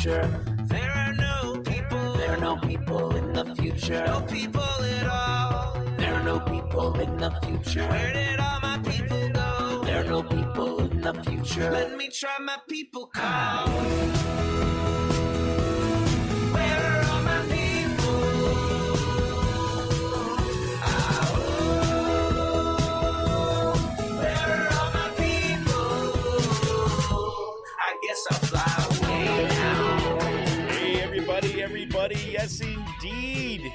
future. There are no people in the future. No people at all. There are no people in the future. Where did all my people go? There are no people in the future. Let me try my people call. Where are all my people? Where are all my people? I guess I'll fly away now. Hey, everybody, yes, indeed,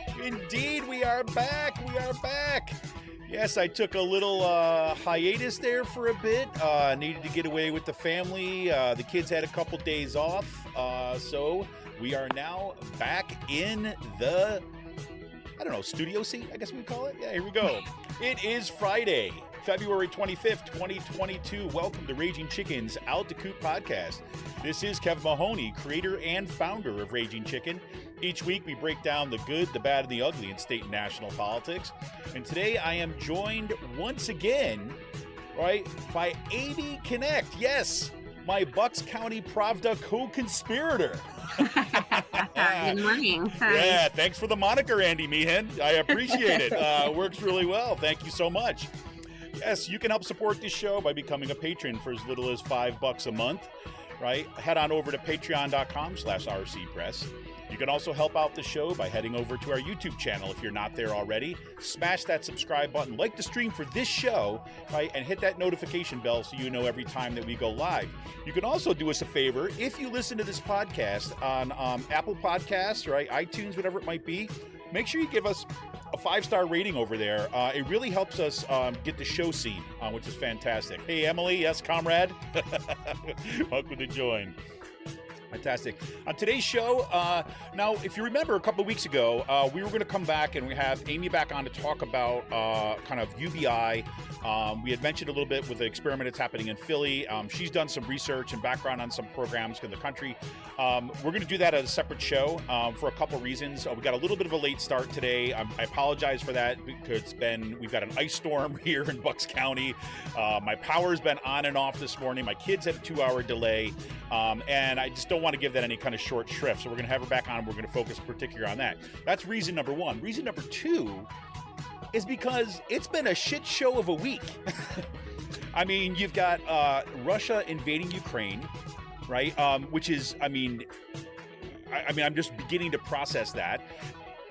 we are back. Yes, I took a little hiatus there for a bit. Needed to get away with the family. The kids had a couple days off. So we are now back in the, studio seat, I guess we'd call it. Yeah, here we go. It is Friday, February 25th, 2022. Welcome to Raging Chicken's Out to Coop podcast. This is Kevin Mahoney, creator and founder of Raging Chicken. Each week we break down the good, the bad, and the ugly in state and national politics. And today I am joined once again, by Amy Knecht. Yes, my Bucks County Pravda co-conspirator. Good morning. Hi. Yeah, thanks for the moniker, Andy Meehan. I appreciate it. Works really well. Thank you so much. Yes, you can help support this show by becoming a patron for as little as $5 a month. Right? Head on over to patreon.com/rcpress. You can also help out the show by heading over to our YouTube channel if you're not there already. Smash that subscribe button, like the stream for this show, right? And hit that notification bell so you know every time that we go live. You can also do us a favor if you listen to this podcast on Apple Podcasts, right? iTunes, whatever it might be. Make sure you give us a 5-star rating over there. It really helps us get the show seen, which is fantastic. Hey, Emily. Yes, comrade. Welcome to join. Fantastic. On today's show, now, if you remember a couple of weeks ago, we were going to come back and we have Amy back on to talk about kind of UBI. We had mentioned a little bit with the experiment that's happening in Philly. She's done some research and background on some programs in the country. We're going to do that as a separate show for a couple reasons. We got a little bit of a late start today. I apologize for that because we've got an ice storm here in Bucks County. My power's been on and off this morning. My kids had a 2-hour delay, and I just don't want to give that any kind of short shrift. So we're going to have her back on. We're going to focus particularly on that. That's reason number one. Reason number two is because it's been a shit show of a week. I mean, you've got Russia invading Ukraine, right? Which is, I'm just beginning to process that.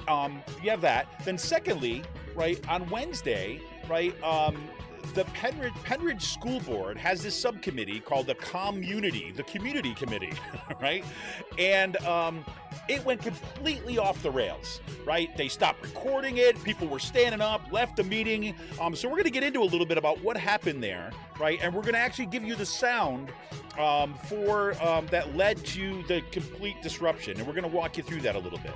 You have that. Then secondly, right, on Wednesday, right, the Pennridge School Board has this subcommittee called the community committee, right? And it went completely off the rails, right? They stopped recording it. People were standing up, left the meeting. So we're going to get into a little bit about what happened there, right? And we're going to actually give you the sound for that led to the complete disruption. And we're going to walk you through that a little bit.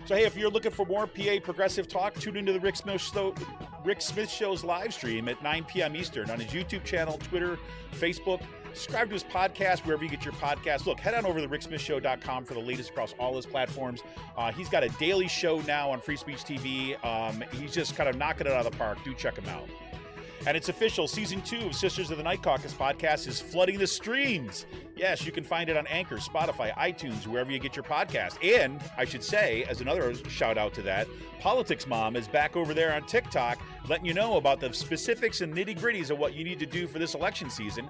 So, hey, if you're looking for more PA progressive talk, tune into the Rick Smith Show's live stream at 9 p.m. Eastern on his YouTube channel, Twitter, Facebook. Subscribe to his podcast wherever you get your podcasts. Look, head on over to ricksmithshow.com for the latest across all his platforms. He's got a daily show now on Free Speech TV. He's just kind of knocking it out of the park. Do check him out. And it's official. Season 2 of Sisters of the Night Caucus podcast is flooding the streams. Yes, you can find it on Anchor, Spotify, iTunes, wherever you get your podcast. And I should say, as another shout out to that, Politics Mom is back over there on TikTok, letting you know about the specifics and nitty gritties of what you need to do for this election season.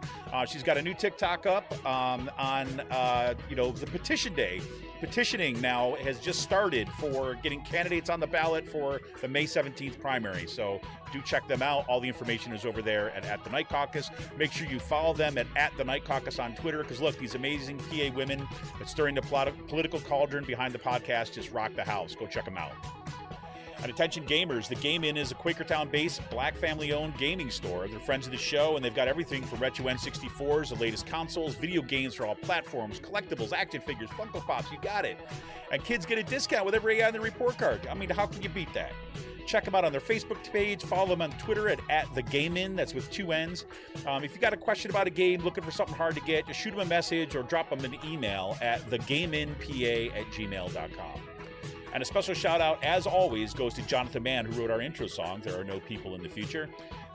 She's got a new TikTok up on the petition day. Petitioning now has just started for getting candidates on the ballot for the May 17th primary. So do check them out. All the information is over there at the Night Caucus. Make sure you follow them at the Night Caucus on Twitter, because look, these amazing PA women that stirring the political cauldron behind the podcast just rock the house. Go check them out. And attention gamers, the Game Inn is a Quakertown-based, black family-owned gaming store. They're friends of the show, and they've got everything from retro N64s, the latest consoles, video games for all platforms, collectibles, action figures, Funko Pops, you got it. And kids get a discount with every on the report card. I mean, how can you beat that? Check them out on their Facebook page. Follow them on Twitter at The Game Inn. That's with 2 N's. If you got a question about a game, looking for something hard to get, just shoot them a message or drop them an email at thegameinpa@gmail.com. And a special shout out, as always, goes to Jonathan Mann, who wrote our intro song, There Are No People in the Future.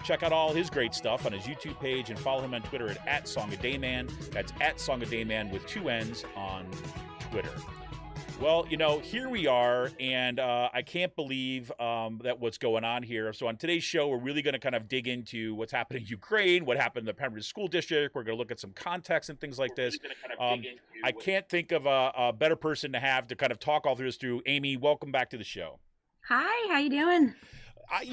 Check out all his great stuff on his YouTube page and follow him on Twitter at @SongADayMan. That's @SongADayMan with 2 N's on Twitter. Well, here we are, and I can't believe that what's going on here. So on today's show, we're really going to kind of dig into what's happening in Ukraine, what happened in the Pennridge School District. We're going to look at some context and things like this. I can't think of a better person to have to kind of talk all through this through. Amy, welcome back to the show. Hi, how you doing? It's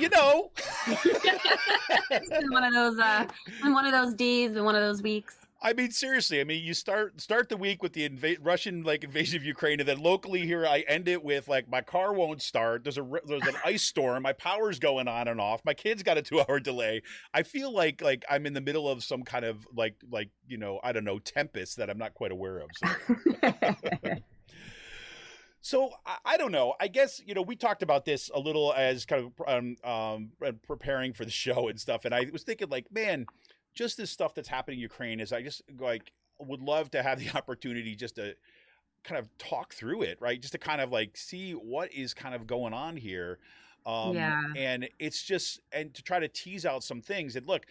been one of those days, been one of those weeks. I mean, seriously. I mean, you start the week with the Russian invasion of Ukraine, and then locally here, I end it with my car won't start. There's an ice storm. My power's going on and off. My kid's got a 2-hour delay. I feel like I'm in the middle of some kind of I don't know, tempest that I'm not quite aware of. So. So I don't know. I guess, we talked about this a little as kind of preparing for the show and stuff. And I was thinking man, just this stuff that's happening in Ukraine is I just would love to have the opportunity just to kind of talk through it, right? Just to kind of see what is kind of going on here. And it's just, and to try to tease out some things. And look,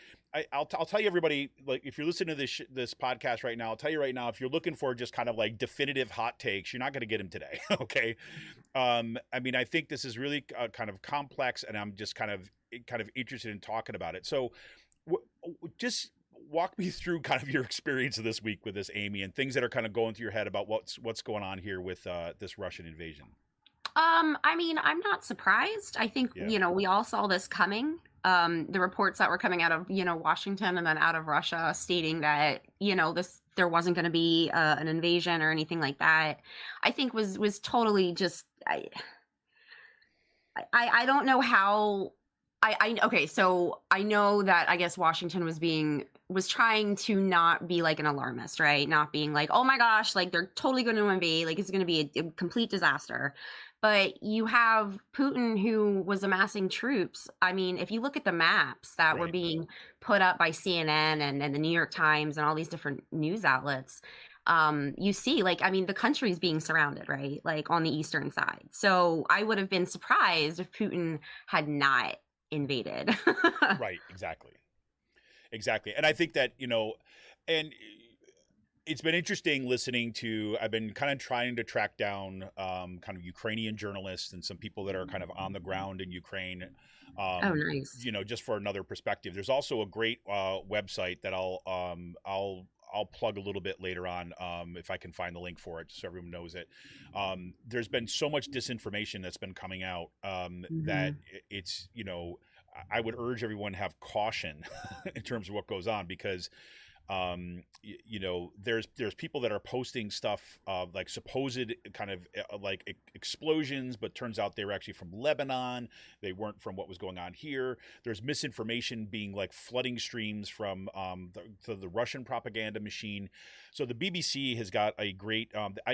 I'll tell you, everybody, if you're listening to this podcast right now, I'll tell you right now, if you're looking for just kind of definitive hot takes, you're not going to get them today. Okay. I mean, I think this is really kind of complex, and I'm just kind of interested in talking about it. So just walk me through kind of your experience of this week with this, Amy, and things that are kind of going through your head about what's going on here with this Russian invasion. I mean, I'm not surprised. I think, we all saw this coming. The reports that were coming out of, Washington and then out of Russia stating that, there wasn't going to be an invasion or anything like that, I think was totally just, I don't know how, okay, so I know that I guess Washington was trying to not be an alarmist, right? Not being oh my gosh, they're totally going to invade, it's going to be a complete disaster. But you have Putin, who was amassing troops. I mean, if you look at the maps that were being put up by CNN and the New York Times and all these different news outlets, you see, the country's being surrounded, right? On the eastern side. So I would have been surprised if Putin had not invaded. Right, exactly. And I think that, and it's been interesting listening to, I've been kind of trying to track down kind of Ukrainian journalists and some people that are kind of on the ground in Ukraine. Oh, nice. Just for another perspective. There's also a great website that I'll plug a little bit later on if I can find the link for it, just so everyone knows it. There's been so much disinformation that's been coming out that it's, I would urge everyone to have caution in terms of what goes on, because there's people that are posting stuff supposed kind of explosions, but turns out they were actually from Lebanon. They weren't from what was going on here. There's misinformation being flooding streams from the Russian propaganda machine. So the BBC has got a great,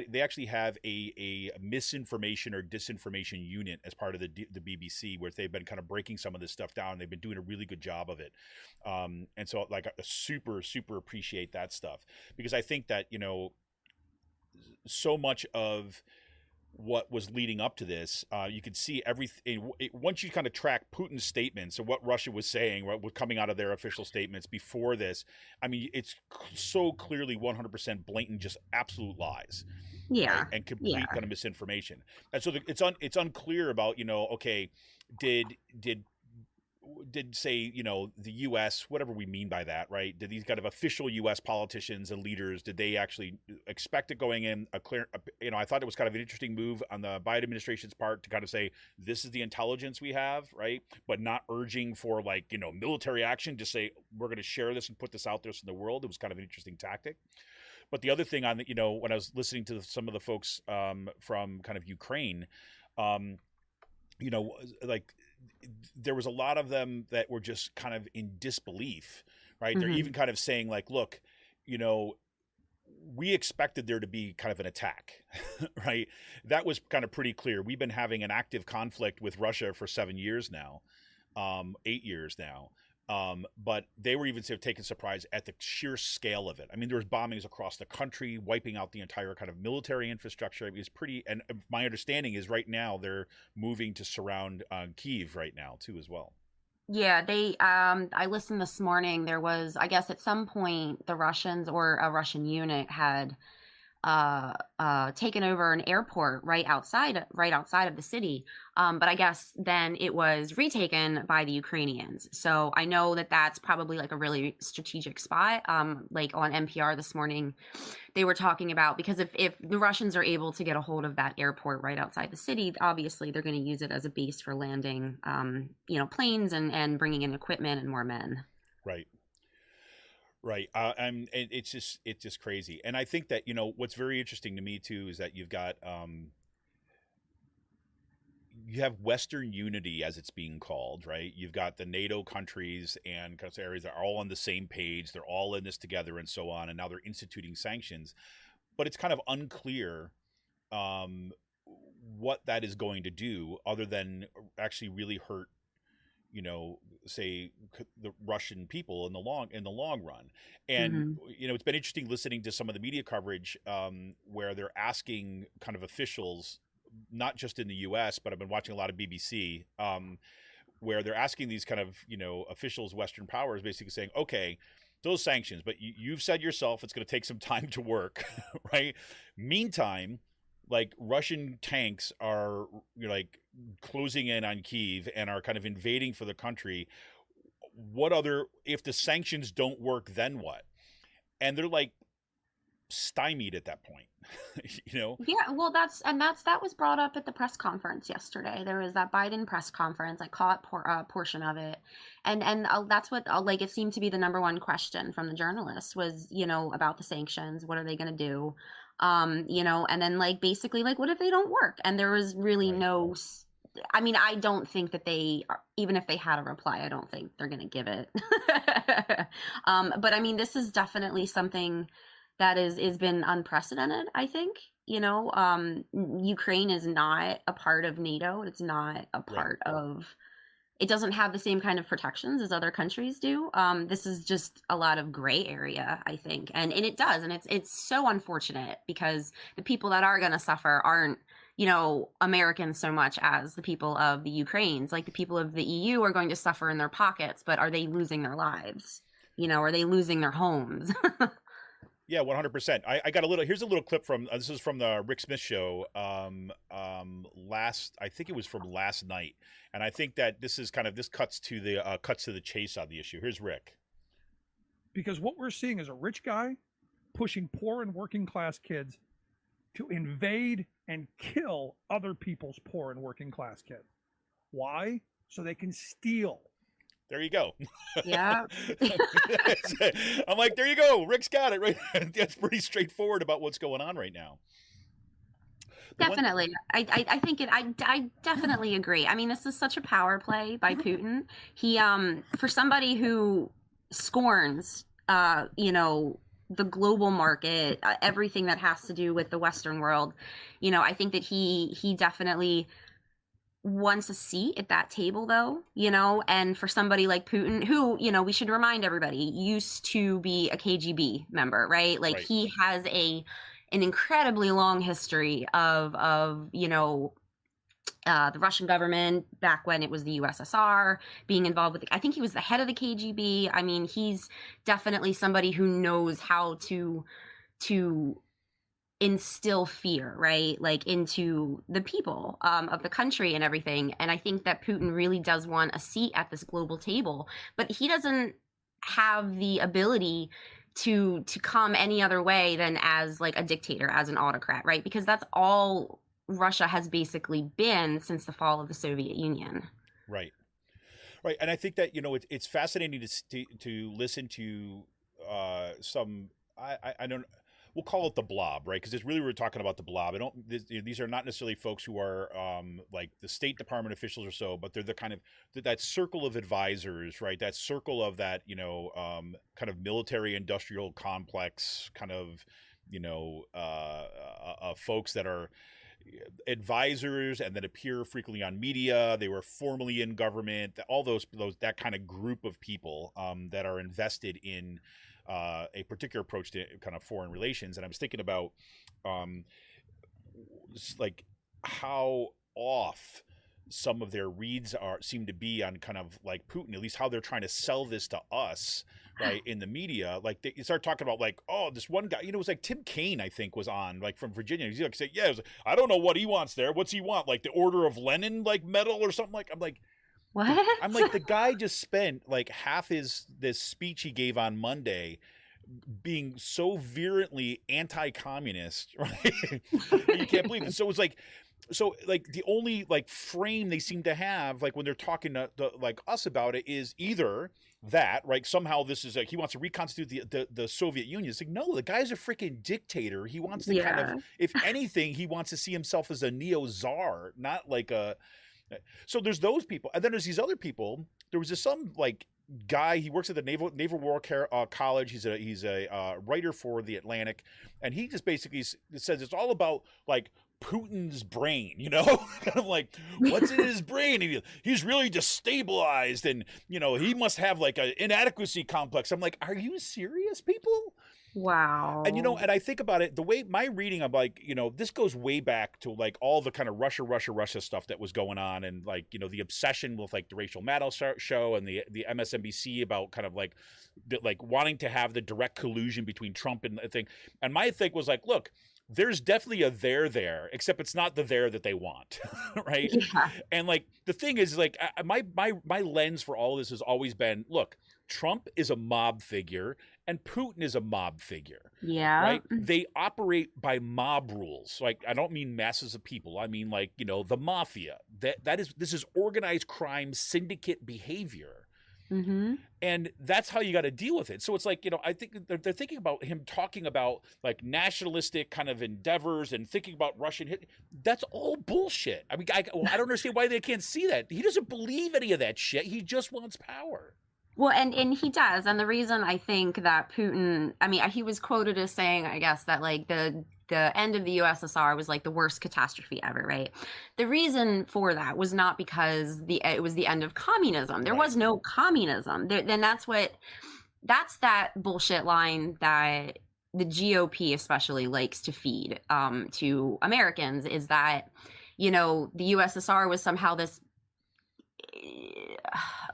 they actually have a misinformation or disinformation unit as part of the BBC, where they've been kind of breaking some of this stuff down. They've been doing a really good job of it. And so I super appreciate that stuff, because I think that, so much of what was leading up to this, you could see everything. Once you kind of track Putin's statements and what Russia was saying, what was coming out of their official statements before this, I mean, it's so clearly 100% blatant, just absolute lies. Yeah. Right? And complete kind of misinformation. And so it's unclear about, okay, did say, the U.S., whatever we mean by that, right? Did these kind of official U.S. politicians and leaders, did they actually expect it going in a clear, I thought it was kind of an interesting move on the Biden administration's part to kind of say, this is the intelligence we have, right? But not urging for military action, just say, we're going to share this and put this out there in the world. It was kind of an interesting tactic. But the other thing on the, when I was listening to some of the folks from kind of Ukraine, there was a lot of them that were just kind of in disbelief, right? Mm-hmm. They're even kind of saying look, we expected there to be kind of an attack, right? That was kind of pretty clear. We've been having an active conflict with Russia for 7 years now, 8 years now. But they were even taken surprise at the sheer scale of it. I mean, there was bombings across the country, wiping out the entire kind of military infrastructure. It was pretty, and my understanding is right now they're moving to surround Kyiv right now too as well. Yeah, they I listened this morning. There was, I guess at some point the Russians or a Russian unit had taken over an airport right outside of the city. But I guess then it was retaken by the Ukrainians. So I know that that's probably like a really strategic spot. Like on NPR this morning, they were talking about, because if the Russians are able to get a hold of that airport right outside the city, obviously they're going to use it as a base for landing, planes and bringing in equipment and more men. Right. Right. And it's just crazy. And I think that, what's very interesting to me too is that you've got you have Western unity, as it's being called, right? You've got the NATO countries and kind of areas that are all on the same page. They're all in this together and so on. And now they're instituting sanctions, but it's kind of unclear what that is going to do other than actually really hurt, say the Russian people in the long run. And it's been interesting listening to some of the media coverage where they're asking kind of officials, not just in the U.S., but I've been watching a lot of BBC, where they're asking these kind of officials, Western powers, basically saying, okay, those sanctions, but you've said yourself it's going to take some time to work, right? Meantime, like Russian tanks are like closing in on Kyiv and are kind of invading for the country. If the sanctions don't work, then what? And they're like stymied at that point. Yeah, well, that was brought up at the press conference yesterday. There was that Biden press conference. I caught a portion of it, and that's what like it seemed to be the number one question from the journalists was about the sanctions. What are they going to do? And then like basically like what if they don't work? And there was really no. I mean, I don't think that even if they had a reply, I don't think they're going to give it. But I mean, this is definitely something that is been unprecedented, I think. Ukraine is not a part of NATO. It's not a part of, it doesn't have the same kind of protections as other countries do. This is just a lot of gray area, I think. And it does. And it's so unfortunate because the people that are going to suffer aren't, Americans so much as the people of the Ukraines. Like the people of the EU are going to suffer in their pockets, but are they losing their lives? Are they losing their homes? Yeah, 100%. I got here's a little clip from, this is from the Rick Smith show I think it was from last night. And I think that this cuts to the chase on the issue. Here's Rick. Because what we're seeing is a rich guy pushing poor and working class kids to invade and kill other people's poor and working class kids. Why? So they can steal. There you go. Yeah. I'm like, there you go. Rick's got it right. That's pretty straightforward about what's going on right now. Definitely. I think I definitely agree. I mean, this is such a power play by Putin. He for somebody who scorns the global market, everything that has to do with the Western world, I think that he definitely wants a seat at that table, though, and for somebody like Putin, who, we should remind everybody, used to be a KGB member, right? Like he has an incredibly long history of the Russian government back when it was the USSR, being involved with, I think he was the head of the KGB. I mean, he's definitely somebody who knows how to instill fear, right? Like into the people of the country and everything. And I think that Putin really does want a seat at this global table, but he doesn't have the ability to come any other way than as like a dictator, as an autocrat, right? Because that's all Russia has basically been since the fall of the Soviet Union. Right. And I think that, it's fascinating to listen to some, I don't, we'll call it the blob, right? Because it's really, we're talking about the blob. These are not necessarily folks who are like the State Department officials or so, but they're the kind of that circle of advisors, right? That circle of that, kind of military industrial complex kind of, folks that are advisors and that appear frequently on media. They were formerly in government. All those that kind of group of people that are invested in a particular approach to kind of foreign relations. And I was thinking about like how off some of their reads seem to be on kind of like Putin, at least how they're trying to sell this to us, right, in the media. Like they start talking about like, oh, this one guy, it was like Tim Kaine, I think, was on, like, from Virginia. He's like, say, yeah, I don't know what he wants there. What's he want? Like the Order of Lenin, like, medal or something. Like, I'm like, What? I'm like, the guy just spent like half this speech he gave on Monday being so virulently anti-communist, right? You can't believe it. So it's like, the only like frame they seem to have, like when they're talking to like us about it, is either that, right, somehow this is like he wants to reconstitute the Soviet Union. It's like, no, the guy's a freaking dictator. He wants to kind of, if anything, he wants to see himself as a neo-czar, not like a. So there's those people, and then there's these other people. There was some like guy. He works at the Naval War College. He's a writer for the Atlantic, and he just basically says it's all about like Putin's brain, kind of like, what's in his brain? He's really destabilized, and he must have like an inadequacy complex. I'm like, are you serious, people? Wow. And and I think about it, the way my reading, I'm like, this goes way back to like all the kind of Russia stuff that was going on, and like, the obsession with like the Rachel Maddow show and the MSNBC about kind of like wanting to have the direct collusion between Trump and the thing. And my thing was like, look, there's definitely a there, except it's not the there that they want, right? Yeah. And like the thing is, like, my lens for all of this has always been, look, Trump is a mob figure and Putin is a mob figure. Yeah. Right? They operate by mob rules. Like, I don't mean masses of people. I mean, like, the mafia. This is organized crime syndicate behavior. Mm-hmm. And that's how you got to deal with it. So it's like, I think they're thinking about him talking about like nationalistic kind of endeavors and thinking about Russian hit. That's all bullshit. I mean, I don't understand why they can't see that. He doesn't believe any of that shit. He just wants power. Well, and he does. And the reason I think that Putin, I mean, he was quoted as saying, I guess, that like the end of the USSR was like the worst catastrophe ever, right? The reason for that was not because it was the end of communism. There was no communism. Then that's that bullshit line that the GOP especially likes to feed to Americans, is that, the USSR was somehow this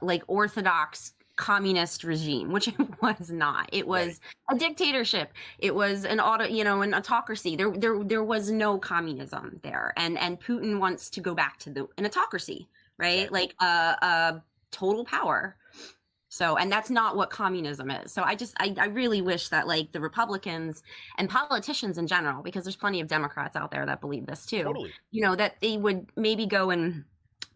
like orthodox communist regime, which it was not. It was a dictatorship. It was an an autocracy. There was no communism there, and Putin wants to go back to an autocracy, right? Exactly. Like total power. So, and that's not what communism is. So I really wish that like the Republicans and politicians in general, because there's plenty of Democrats out there that believe this too, totally. That they would maybe go and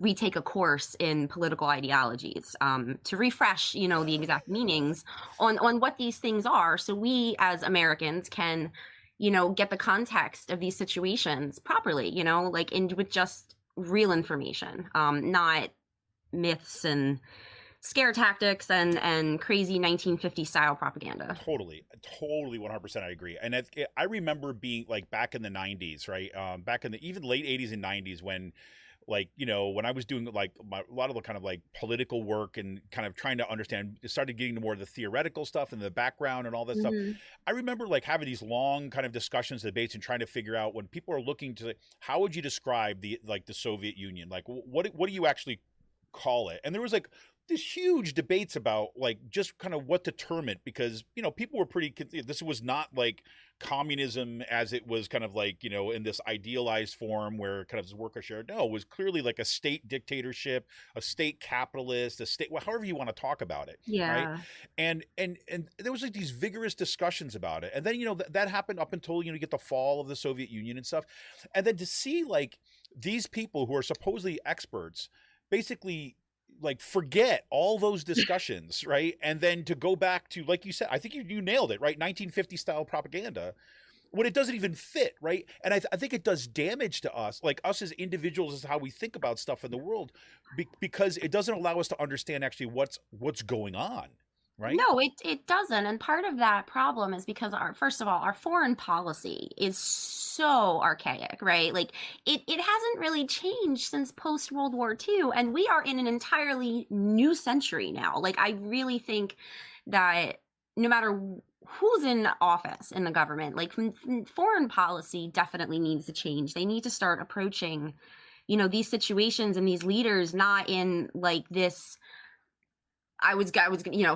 retake a course in political ideologies to refresh, the exact meanings on what these things are. So we as Americans can, get the context of these situations properly, like with just real information, not myths and scare tactics and crazy 1950 style propaganda. Totally 100%. I agree. And I remember being like back in the 90s, right? Back in the even late 80s and 90s when, like, when I was doing like a lot of the kind of like political work and kind of trying to understand, started getting to more of the theoretical stuff and the background and all that stuff. I remember like having these long kind of discussions, debates, and trying to figure out, when people are looking to, how would you describe the Soviet Union? Like, what do you actually call it? And there was like these huge debates about like just kind of what to term it, because people were pretty, this was not like communism as it was kind of like in this idealized form where kind of worker share. No, it was clearly like a state dictatorship, a state capitalist, a state, however you want to talk about it. Yeah. Right. And there was like these vigorous discussions about it, and then that happened up until you get the fall of the Soviet Union and stuff, and then to see like these people who are supposedly experts basically like forget all those discussions, right? And then to go back to, like you said, I think you nailed it, right? 1950 style propaganda, when it doesn't even fit, right? And I think it does damage to us, like us as individuals, is how we think about stuff in the world, because it doesn't allow us to understand actually what's going on. Right? No, it doesn't. And part of that problem is because first of all, our foreign policy is so archaic, right? Like it hasn't really changed since post World War II. And we are in an entirely new century now. Like, I really think that no matter who's in office in the government, like foreign policy definitely needs to change. They need to start approaching these situations and these leaders not in like this, I was,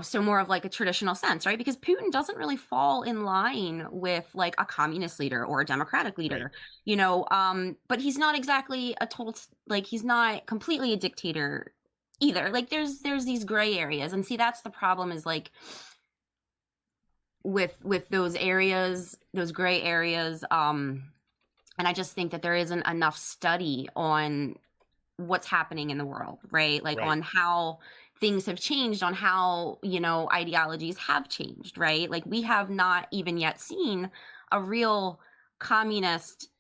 so more of like a traditional sense, right? Because Putin doesn't really fall in line with like a communist leader or a democratic leader, but he's not exactly a total, like he's not completely a dictator either. Like there's these gray areas, and see, that's the problem, is like with those areas, those gray areas. And I just think that there isn't enough study on what's happening in the world, right? Like on how things have changed, on how, ideologies have changed, right? Like we have not even yet seen a real communist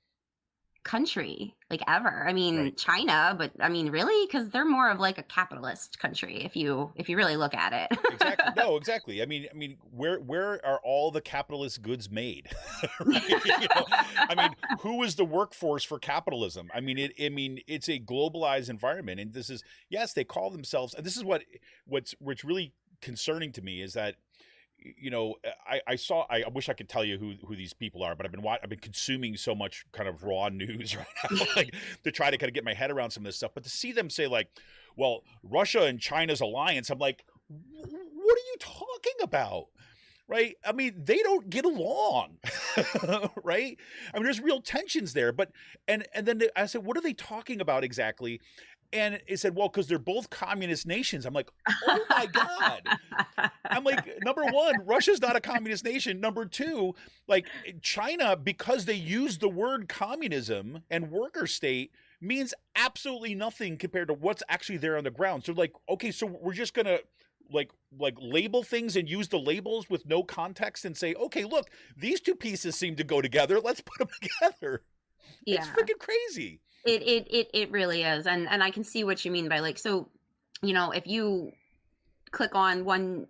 country, like ever. I mean, China, but I mean, really? Because they're more of like a capitalist country if you really look at it. Exactly. No, exactly. I mean, where are all the capitalist goods made? Right? I mean, who is the workforce for capitalism? I mean, it's a globalized environment, and this is, yes, they call themselves. And this is what's really concerning to me is that, I wish I could tell you who these people are, but I've been consuming so much kind of raw news right now, like to try to kind of get my head around some of this stuff. But to see them say like, well, Russia and China's alliance, I'm like, what are you talking about? Right? I mean, they don't get along, right? I mean, there's real tensions there. But and then I said, what are they talking about exactly? And it said, well, because they're both communist nations. I'm like, oh my God. I'm like, number one, Russia's not a communist nation. Number two, like China, because they use the word communism and worker state, means absolutely nothing compared to what's actually there on the ground. So like, okay, so we're just going to like label things and use the labels with no context and say, okay, look, these two pieces seem to go together. Let's put them together. Yeah. It's freaking crazy. It really is. And I can see what you mean by like, so, if you click on one,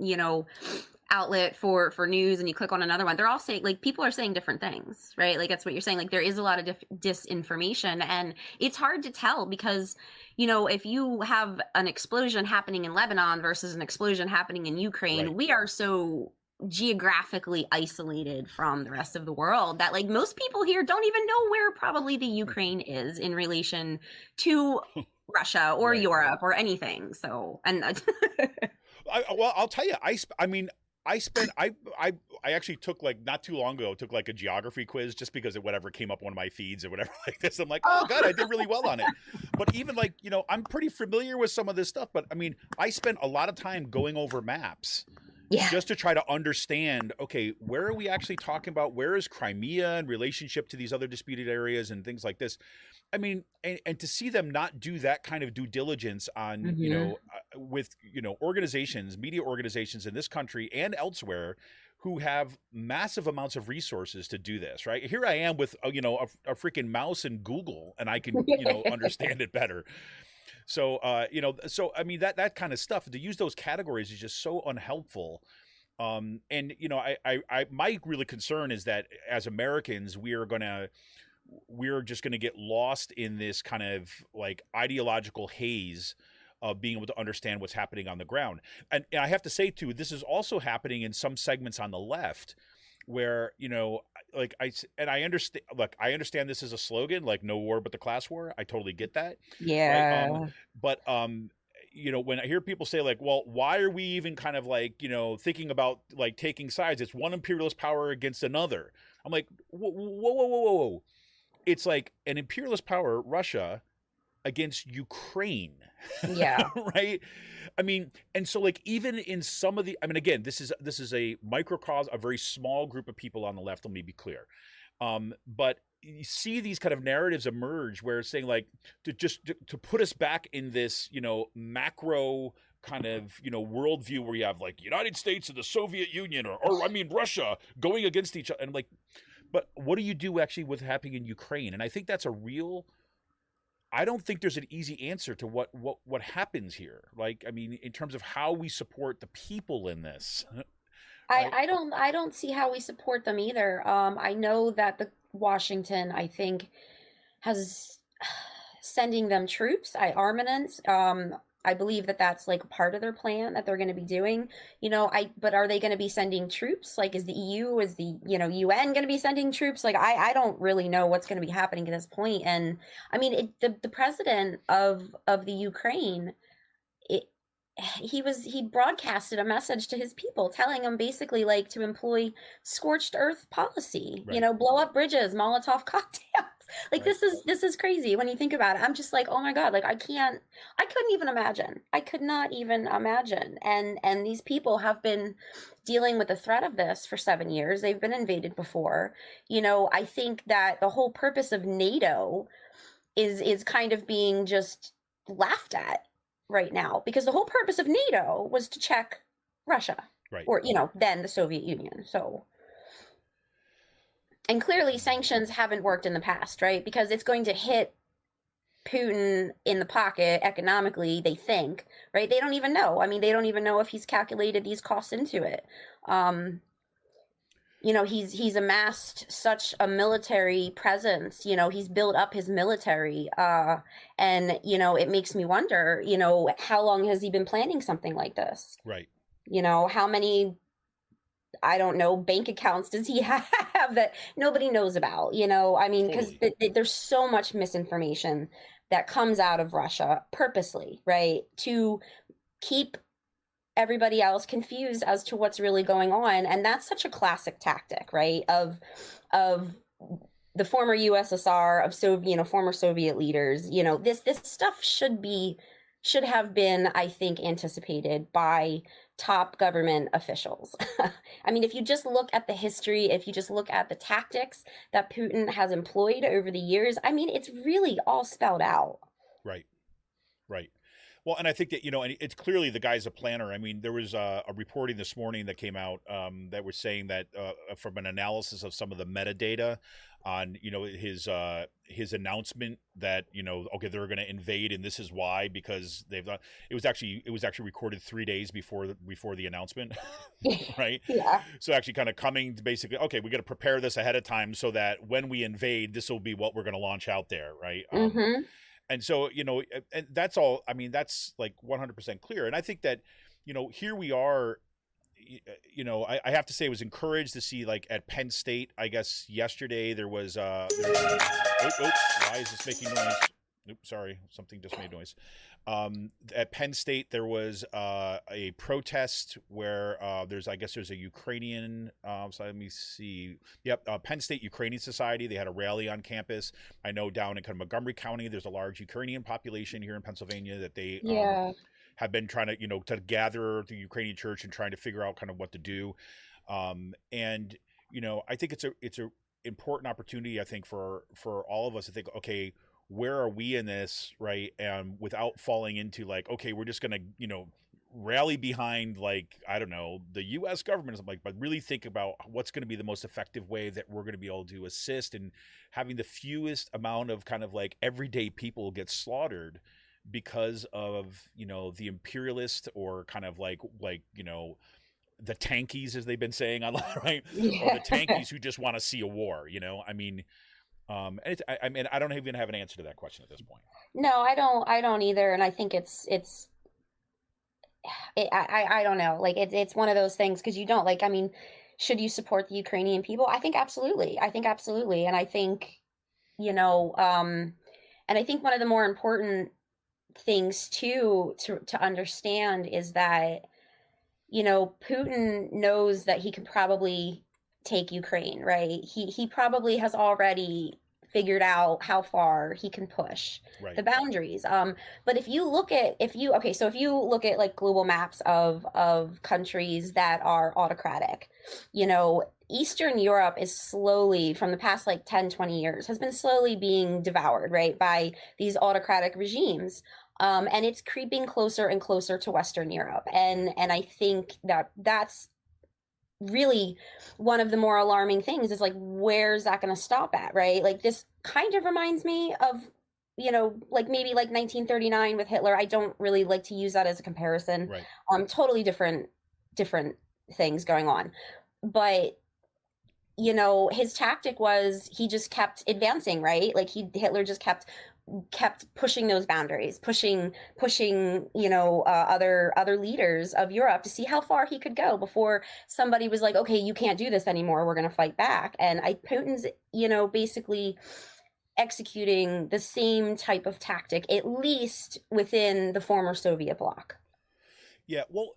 outlet for news and you click on another one, they're all saying, like, people are saying different things, right? Like, that's what you're saying. Like, there is a lot of disinformation, and it's hard to tell because, if you have an explosion happening in Lebanon versus an explosion happening in Ukraine, we are so geographically isolated from the rest of the world that like most people here don't even know where probably the Ukraine is in relation to Russia or Europe or anything. So, and I'll tell you, I actually took like not too long ago, took like a geography quiz just because of whatever came up on my feeds or whatever like this. I'm like, oh God, I did really well on it. But even like, I'm pretty familiar with some of this stuff, but I mean, I spent a lot of time going over maps. Yeah. Just to try to understand, okay, where are we actually talking about? Where is Crimea in relationship to these other disputed areas and things like this? I mean, and to see them not do that kind of due diligence on, with, organizations, media organizations in this country and elsewhere who have massive amounts of resources to do this, right? Here I am with, a freaking mouse and Google, and I can, understand it better. So, so I mean, that kind of stuff, to use those categories is just so unhelpful. And, my really concern is that as Americans, we're just going to get lost in this kind of like ideological haze of being able to understand what's happening on the ground. And I have to say too, this is also happening in some segments on the left where, like I understand this is a slogan, like no war but the class war. I totally get that. Yeah. Right? But when I hear people say like, well, why are we even kind of like, thinking about like taking sides? It's one imperialist power against another. I'm like, whoa. It's like an imperialist power, Russia, against Ukraine. Yeah. Right. I mean, and so like even in some of the, I mean, again, this is a microcosm, a very small group of people on the left. Let me be clear. But you see these kind of narratives emerge where it's saying like to put us back in this, macro kind of, worldview where you have like United States and the Soviet Union or I mean, Russia going against each other. And like, but what do you do actually with happening in Ukraine? And I think that's I don't think there's an easy answer to what happens here. Like, I mean, in terms of how we support the people in this. I don't see how we support them either. I know that the Washington, I think, has sending them troops, armaments. I believe that that's like part of their plan that they're going to be doing, but are they going to be sending troops? Like, is the EU, is the, UN going to be sending troops? Like, I don't really know what's going to be happening at this point. And I mean, the president of the Ukraine, he broadcasted a message to his people telling them basically like to employ scorched earth policy, Right. blow up bridges, Molotov cocktails. Like, Right. this is crazy when you think about it. I'm just like, oh my God, like I couldn't even imagine. I could not even imagine. And these people have been dealing with the threat of this for 7 years. They've been invaded before. I think that the whole purpose of NATO is kind of being just laughed at right now, because the whole purpose of NATO was to check Russia, Right. or then the Soviet Union. So, and clearly sanctions haven't worked in the past, right? Because it's going to hit Putin in the pocket economically, they think, right? They don't even know. I mean, they don't even know if he's calculated these costs into it. He's amassed such a military presence, he's built up his military, and it makes me wonder, how long has he been planning something like this? Right. How many, I don't know, bank accounts does he have that nobody knows about? I mean, because there's so much misinformation that comes out of Russia purposely, right, to keep everybody else confused as to what's really going on. And that's such a classic tactic, right, of the former USSR, of former Soviet leaders. This stuff should have been, I think, anticipated by top government officials. I mean, if you just look at the history, if you just look at the tactics that Putin has employed over the years, I mean, it's really all spelled out. Right. Right. Well, and I think that, and it's clearly the guy's a planner. I mean, there was a reporting this morning that came out that was saying that from an analysis of some of the metadata on, his announcement that, okay, they're going to invade and this is why, because they've done, it was actually recorded 3 days before the announcement, right? Yeah. So actually kind of coming to basically, okay, we got to prepare this ahead of time so that when we invade, this will be what we're going to launch out there, right? And so, and that's all, I mean, that's like 100% clear. And I think that, here we are, I have to say I was encouraged to see, like, at Penn State, I guess yesterday there was, why is this making noise? Oops, sorry, something just made noise. At Penn State, there was a protest where there's a Ukrainian, so let me see. Yep, Penn State Ukrainian Society. They had a rally on campus. I know down in kind of Montgomery County, there's a large Ukrainian population here in Pennsylvania that they have been trying to, to gather the Ukrainian church and trying to figure out kind of what to do. And, I think it's a important opportunity, I think, for all of us to think, okay, where are we in this, right? And without falling into like, okay, we're just going to, rally behind, like, I don't know, the U.S. government, but really think about what's going to be the most effective way that we're going to be able to assist in having the fewest amount of kind of like everyday people get slaughtered because of, the imperialist or kind of like, the tankies, as they've been saying online, right? Yeah. Or the tankies who just want to see a war, I mean, and I mean, I don't even have an answer to that question at this point. No, I don't either. And I think I don't know. Like, it's one of those things, because you don't, like, I mean, should you support the Ukrainian people? I think absolutely. And I think, and I think one of the more important things too, to understand is that, Putin knows that he can probably take Ukraine, right? He probably has already figured out how far he can push the boundaries. But if you look at like global maps of countries that are autocratic, Eastern Europe is slowly, from the past like 10, 20 years, has been slowly being devoured, right, by these autocratic regimes. And it's creeping closer and closer to Western Europe. And I think that's really one of the more alarming things, is like, where's that going to stop at, right? Like, this kind of reminds me of, like maybe like 1939 with Hitler. I don't really like to use that as a comparison. Right. Totally different things going on. But, his tactic was he just kept advancing, right? Like Hitler just kept kept pushing those boundaries, pushing, other leaders of Europe to see how far he could go before somebody was like, okay, you can't do this anymore. We're going to fight back. And Putin's, basically executing the same type of tactic, at least within the former Soviet bloc. Yeah, well,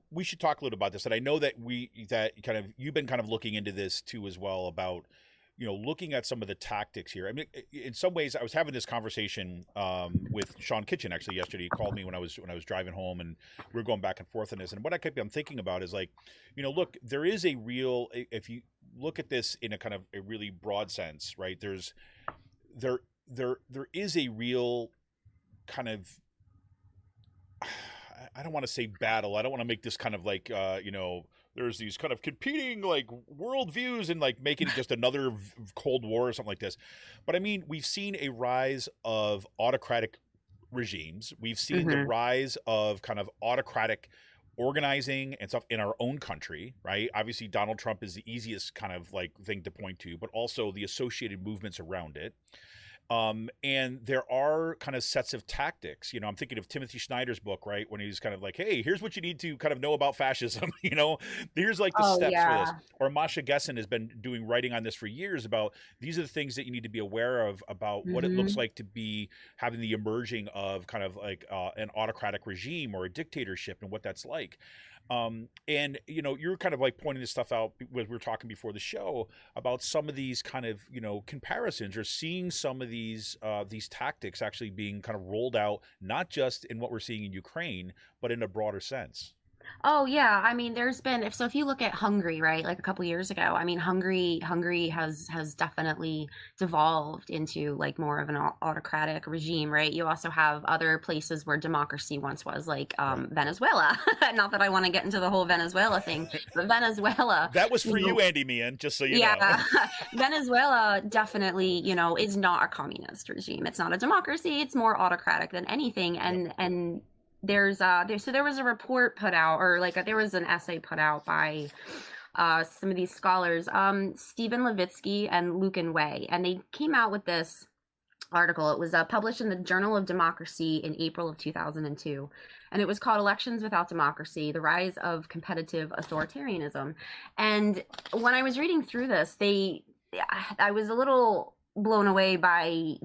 we should talk a little about this, and I know that you've been kind of looking into this too as well about, looking at some of the tactics here. I mean, in some ways, I was having this conversation with Sean Kitchen actually yesterday. He called me when I was driving home, and we were going back and forth on this. And what I kept on thinking about is look, there is a real, if you look at this in a kind of a really broad sense, right? There is a real kind of, I don't want to say battle. I don't want to make this kind of there's these kind of competing worldviews and making it just another Cold War or something like this. But I mean, we've seen a rise of autocratic regimes. We've seen the rise of kind of autocratic organizing and stuff in our own country, right? Obviously, Donald Trump is the easiest kind of thing to point to, but also the associated movements around it. And there are kind of sets of tactics. I'm thinking of Timothy Snyder's book, right? When he's kind of hey, here's what you need to kind of know about fascism. Here's the steps for this. Or Masha Gessen has been doing writing on this for years about these are the things that you need to be aware of about what it looks like to be having the emerging of kind of an autocratic regime or a dictatorship and what that's like. And you're kind of pointing this stuff out when we were talking before the show about some of these kind of comparisons, or seeing some of these tactics actually being kind of rolled out, not just in what we're seeing in Ukraine, but in a broader sense. Oh yeah, I mean, there's been if you look at Hungary, right, a couple years ago, I mean, Hungary has definitely devolved into more of an autocratic regime, right? You also have other places where democracy once was, Venezuela. Not that I want to get into the whole Venezuela thing, but Venezuela. That was for you, Andy Meehan, just so you know. Yeah, Venezuela definitely, is not a communist regime. It's not a democracy. It's more autocratic than anything, and there was a report put out, or there was an essay put out by some of these scholars, Stephen Levitsky and Lucan Way, and they came out with this article. It was published in the Journal of Democracy in April of 2002, and it was called "Elections Without Democracy: The Rise of Competitive Authoritarianism." And when I was reading through this, I was a little blown away by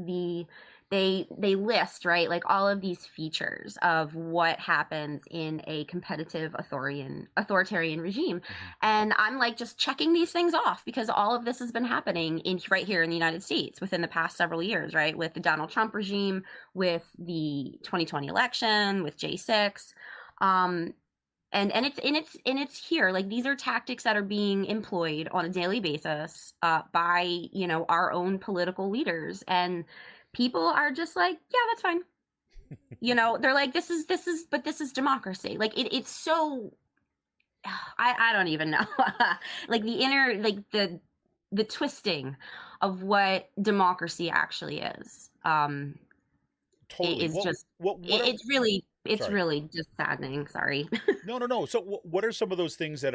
they list, right, all of these features of what happens in a competitive authoritarian regime. And I'm just checking these things off, because all of this has been happening right here in the United States within the past several years, right, with the Donald Trump regime, with the 2020 election, with J6. And it's here. These are tactics that are being employed on a daily basis by our own political leaders, and people are just yeah, that's fine. They're this is democracy. It's so, I don't even know. The inner, the twisting of what democracy actually is. Totally. Is just, it's really just saddening. Sorry. No. So what are some of those things that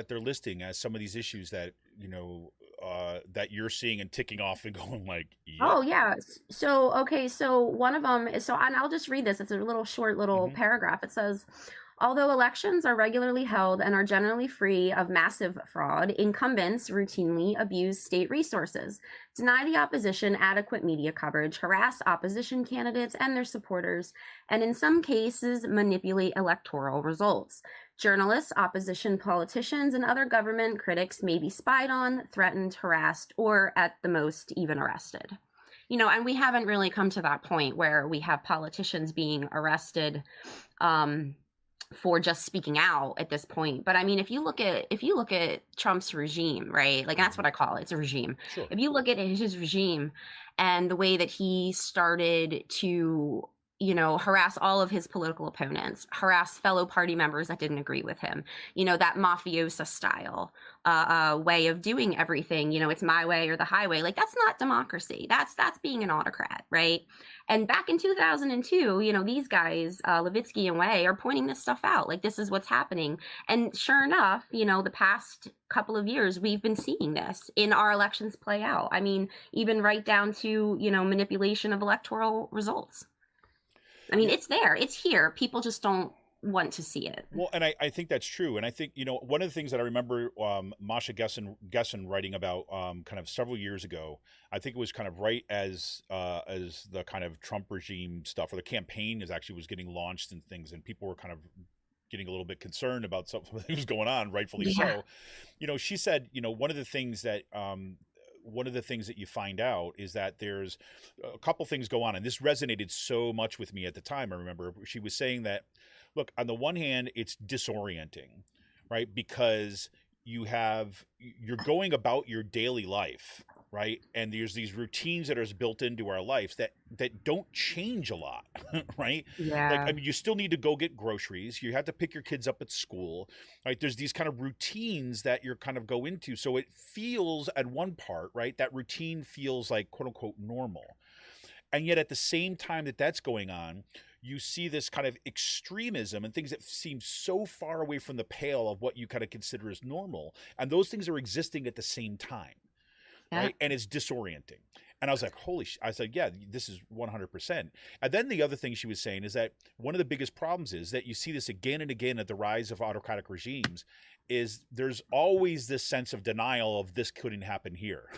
they're listing as some of these issues that, that you're seeing and ticking off and going yeah. Oh yeah. So, okay. So one of them is, and I'll just read this. It's a short paragraph. It says, although elections are regularly held and are generally free of massive fraud, incumbents routinely abuse state resources, deny the opposition adequate media coverage, harass opposition candidates and their supporters, and in some cases manipulate electoral results. Journalists, opposition politicians, and other government critics may be spied on, threatened, harassed, or at the most even arrested. And we haven't really come to that point where we have politicians being arrested for just speaking out at this point. But I mean, if you look at Trump's regime, right? That's what I call it. It's a regime. Sure. If you look at his regime and the way that he started to harass all of his political opponents, harass fellow party members that didn't agree with him, that mafiosa style way of doing everything, it's my way or the highway. That's not democracy. That's being an autocrat, right? And back in 2002, these guys, Levitsky and Way, are pointing this stuff out. Like, this is what's happening. And sure enough, the past couple of years, we've been seeing this in our elections play out. I mean, even right down to, manipulation of electoral results. I mean, it's there, it's here. People just don't want to see it. Well, and I think that's true. And I think, one of the things that I remember Masha Gessen writing about kind of several years ago, I think it was kind of right as the kind of Trump regime stuff, or the campaign was getting launched and things, and people were kind of getting a little bit concerned about something that was going on, rightfully so. She said, one of the things that you find out is that there's a couple things go on, and this resonated so much with me at the time. I remember she was saying that, look, on the one hand, it's disorienting, right? Because you're going about your daily life, right? And there's these routines that are built into our lives that don't change a lot, right? Yeah. Like, I mean, you still need to go get groceries. You have to pick your kids up at school, right? There's these kind of routines that you're kind of go into. So it feels at one part, right? That routine feels like quote unquote normal. And yet at the same time that that's going on, you see this kind of extremism and things that seem so far away from the pale of what you kind of consider as normal. And those things are existing at the same time. Yeah. Right. And it's disorienting. And I was like, I said, yeah, this is 100%. And then the other thing she was saying is that one of the biggest problems is that you see this again and again at the rise of autocratic regimes is there's always this sense of denial of this couldn't happen here.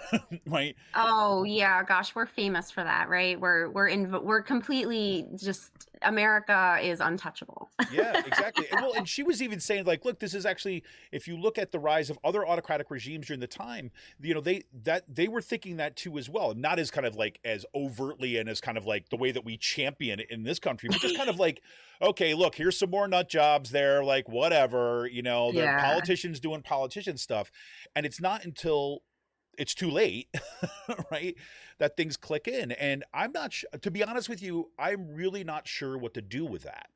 Right. Oh yeah, gosh, we're famous for that, right? We're completely just, America is untouchable. Yeah, exactly. And she was even saying, like, look, this is actually, if you look at the rise of other autocratic regimes during the time, they were thinking that too as well. Not as kind of like as overtly and as kind of like the way that we champion it in this country, but just kind of like, okay, look, here's some more nut jobs there, like whatever, the politicians doing politician stuff. And it's not until it's too late, right, that things click in. And I'm not to be honest with you, I'm really not sure what to do with that.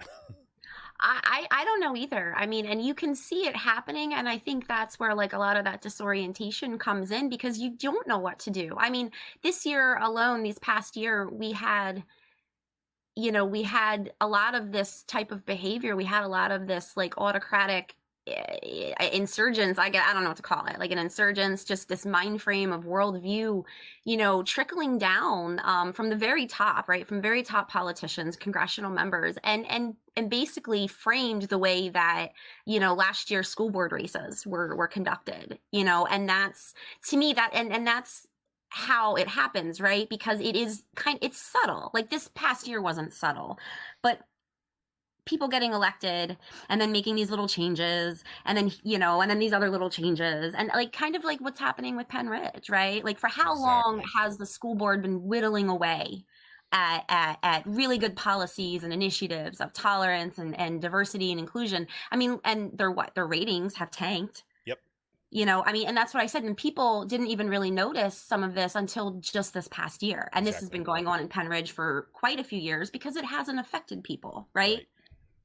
I don't know either. I mean, and you can see it happening. And I think that's where like a lot of that disorientation comes in, because you don't know what to do. I mean, this year alone, this past year, we had a lot of this type of behavior. We had a lot of this like autocratic insurgents, I don't know what to call it, like an insurgents, just this mind frame of worldview, trickling down from the very top, right, from very top politicians, congressional members, and basically framed the way that last year's school board races were conducted, and that's, to me, that and that's how it happens, right? Because it's subtle. Like this past year wasn't subtle, but people getting elected and then making these little changes and then, and then these other little changes, and like kind of like what's happening with Pennridge, right? Like for how long has the school board been whittling away at really good policies and initiatives of tolerance and diversity and inclusion? I mean, and their ratings have tanked. And that's what I said. And people didn't even really notice some of this until just this past year. And this has been going on in Pennridge for quite a few years because it hasn't affected people, right?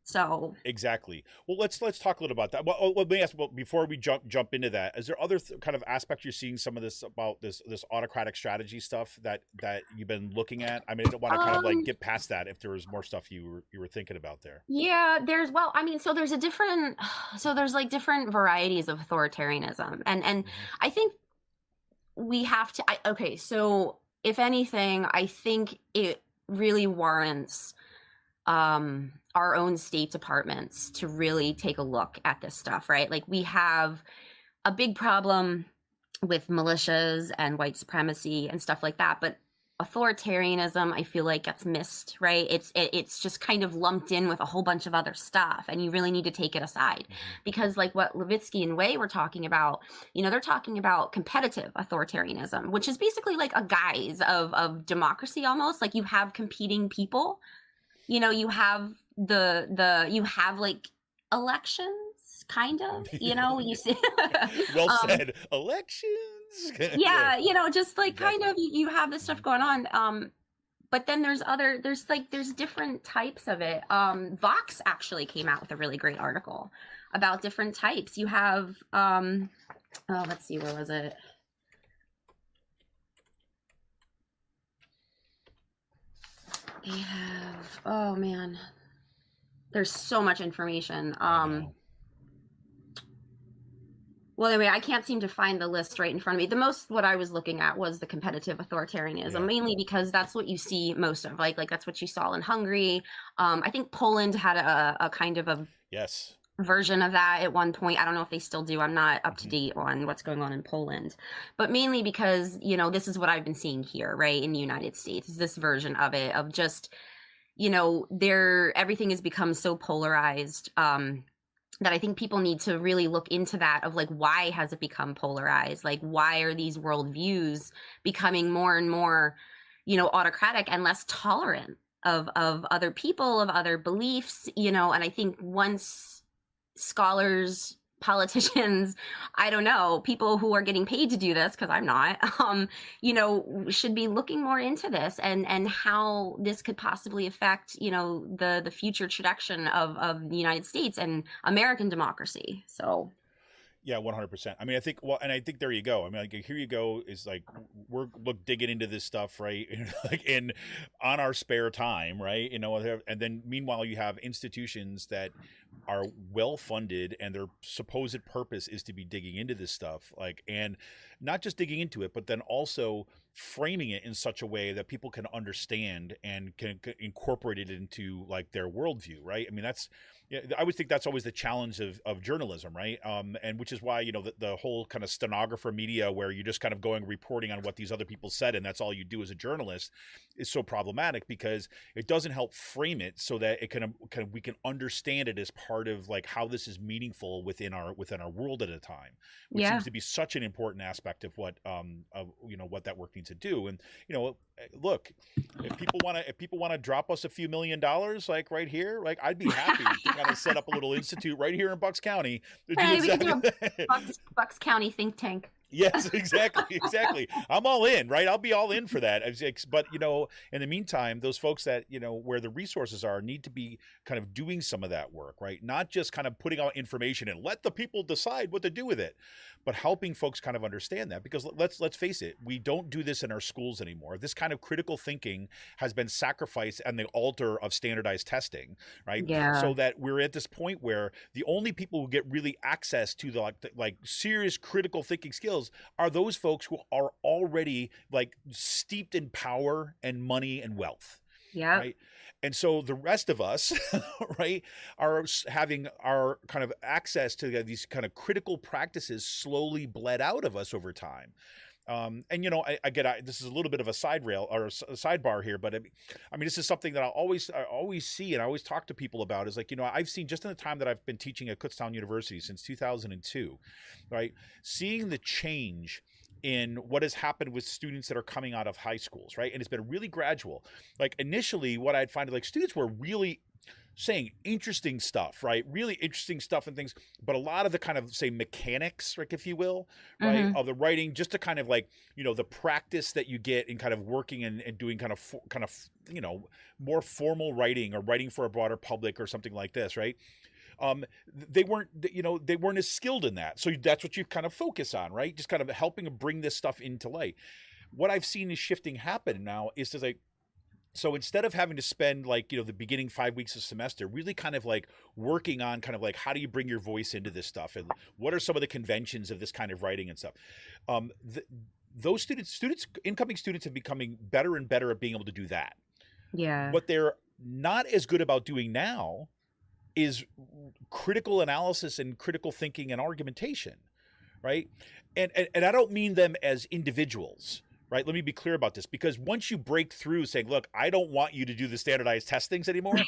So exactly. Well, let's talk a little about that. Well, let me ask. Well, before we jump into that, is there other kind of aspects you're seeing some of this about this autocratic strategy stuff that you've been looking at? I mean, I don't want to kind of like get past that if there was more stuff you were thinking about there. Yeah, there's like different varieties of authoritarianism, and I think we have to. Okay, so if anything, I think it really warrants our own state departments to really take a look at this stuff, right? Like we have a big problem with militias and white supremacy and stuff like that, but authoritarianism, I feel like, gets missed, right? It's just kind of lumped in with a whole bunch of other stuff, and you really need to take it aside, because like what Levitsky and Way were talking about, they're talking about competitive authoritarianism, which is basically like a guise of democracy almost. Like you have competing people, you have you have like elections, kind of, you see. Well said. Elections. Yeah, just like kind of you have this stuff going on. But then there's different types of it. Vox actually came out with a really great article about different types. You have let's see, where was it? They have, oh man, there's so much information. I know. Well, anyway, I can't seem to find the list right in front of me. The most what I was looking at was the competitive authoritarianism, mainly because that's what you see most of. Like that's what you saw in Hungary. I think Poland had a kind of a Yes. version of that at one point. I don't know if they still do. I'm not up to date on what's going on in Poland, but mainly because, you know, this is what I've been seeing here, right, in the United States, is this version of it, of just, you know, everything has become so polarized, that I think people need to really look into that, of like, why has it become polarized? Like, why are these worldviews becoming more and more, you know, autocratic and less tolerant of other people, of other beliefs, you know? And I think once scholars, politicians, I don't know, people who are getting paid to do this, because I'm not, you know, should be looking more into this and how this could possibly affect, you know, the future trajectory of the United States and American democracy. So Yeah, 100%. I mean, I think, well, and I think there you go. I mean, like, here you go is like, we're digging into this stuff, right? Like on our spare time, right? You know, and then meanwhile, you have institutions that are well funded and their supposed purpose is to be digging into this stuff, like, and not just digging into it, but then also framing it in such a way that people can understand and can incorporate it into like their worldview, right? I mean, I would think that's always the challenge of journalism, right? And which is why, you know, the whole kind of stenographer media where you're just kind of going reporting on what these other people said and that's all you do as a journalist is so problematic, because it doesn't help frame it so that it we can understand it as part of like how this is meaningful within our world at a time, which seems to be such an important aspect of what you know, what that work needs to do. And, you know, look, if people want to drop us a few $1 million, like right here, like I'd be happy to kind of set up a little institute right here in Bucks County to do we can do exactly. a Bucks County think tank. Yes, exactly. I'm all in, right? I'll be all in for that. But, you know, in the meantime, those folks that, you know, where the resources are need to be kind of doing some of that work, right? Not just kind of putting out information and let the people decide what to do with it, but helping folks kind of understand that. Because let's face it, we don't do this in our schools anymore. This kind of critical thinking has been sacrificed on the altar of standardized testing, right? Yeah. So that we're at this point where the only people who get really access to the like serious critical thinking skills are those folks who are already like steeped in power and money and wealth. Yeah. Right. And so the rest of us, right, are having our kind of access to these kind of critical practices slowly bled out of us over time. And, you know, this is a little bit of a side rail or a sidebar here, but I mean, this is something that I always see and I always talk to people about is like, you know, I've seen just in the time that I've been teaching at Kutztown University since 2002, right, seeing the change in what has happened with students that are coming out of high schools, right? And it's been really gradual. Like initially what I'd find like students were really saying interesting stuff, right? Really interesting stuff and things, but a lot of the kind of say mechanics, like if you will, right, of the writing, just to kind of like, you know, the practice that you get in kind of working and doing kind of, you know, more formal writing or writing for a broader public or something like this, right? They weren't as skilled in that. So that's what you kind of focus on, right? Just kind of helping to bring this stuff into light. What I've seen is shifting happen now is to like, so instead of having to spend like, you know, the beginning 5 weeks of semester, really kind of like working on kind of like, how do you bring your voice into this stuff? And what are some of the conventions of this kind of writing and stuff? Those incoming students have becoming better and better at being able to do that. Yeah. What they're not as good about doing now is critical analysis and critical thinking and argumentation, right? And I don't mean them as individuals, right? Let me be clear about this, because once you break through saying, look, I don't want you to do the standardized testings anymore,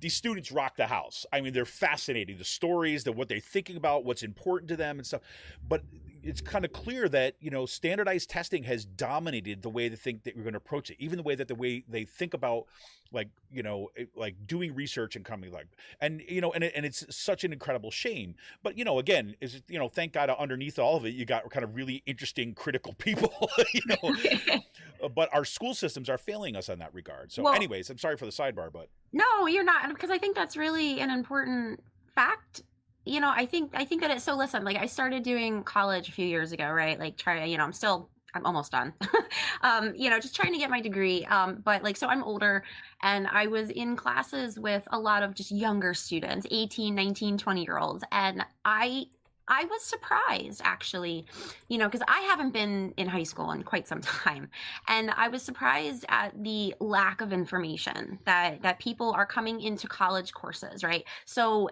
these students rock the house. I mean, they're fascinating. The stories, what they're thinking about, what's important to them and stuff. But it's kind of clear that, you know, standardized testing has dominated the way they think that you're going to approach it, even the way they think about, like, you know, like doing research and coming like, and, you know, and it's such an incredible shame. But, you know, again, you know, thank God underneath all of it, you got kind of really interesting, critical people, you know, but our school systems are failing us on that regard. So anyways, I'm sorry for the sidebar, but. No, you're not, because I think that's really an important fact. You know, I think that it's so, listen, like I started doing college a few years ago, right? Like you know, I'm still I'm almost done. Just trying to get my degree. But like, so I'm older, and I was in classes with a lot of just younger students, 18, 19, 20-year-olds. And I was surprised, actually, because I haven't been in high school in quite some time. And I was surprised at the lack of information that people are coming into college courses, right? So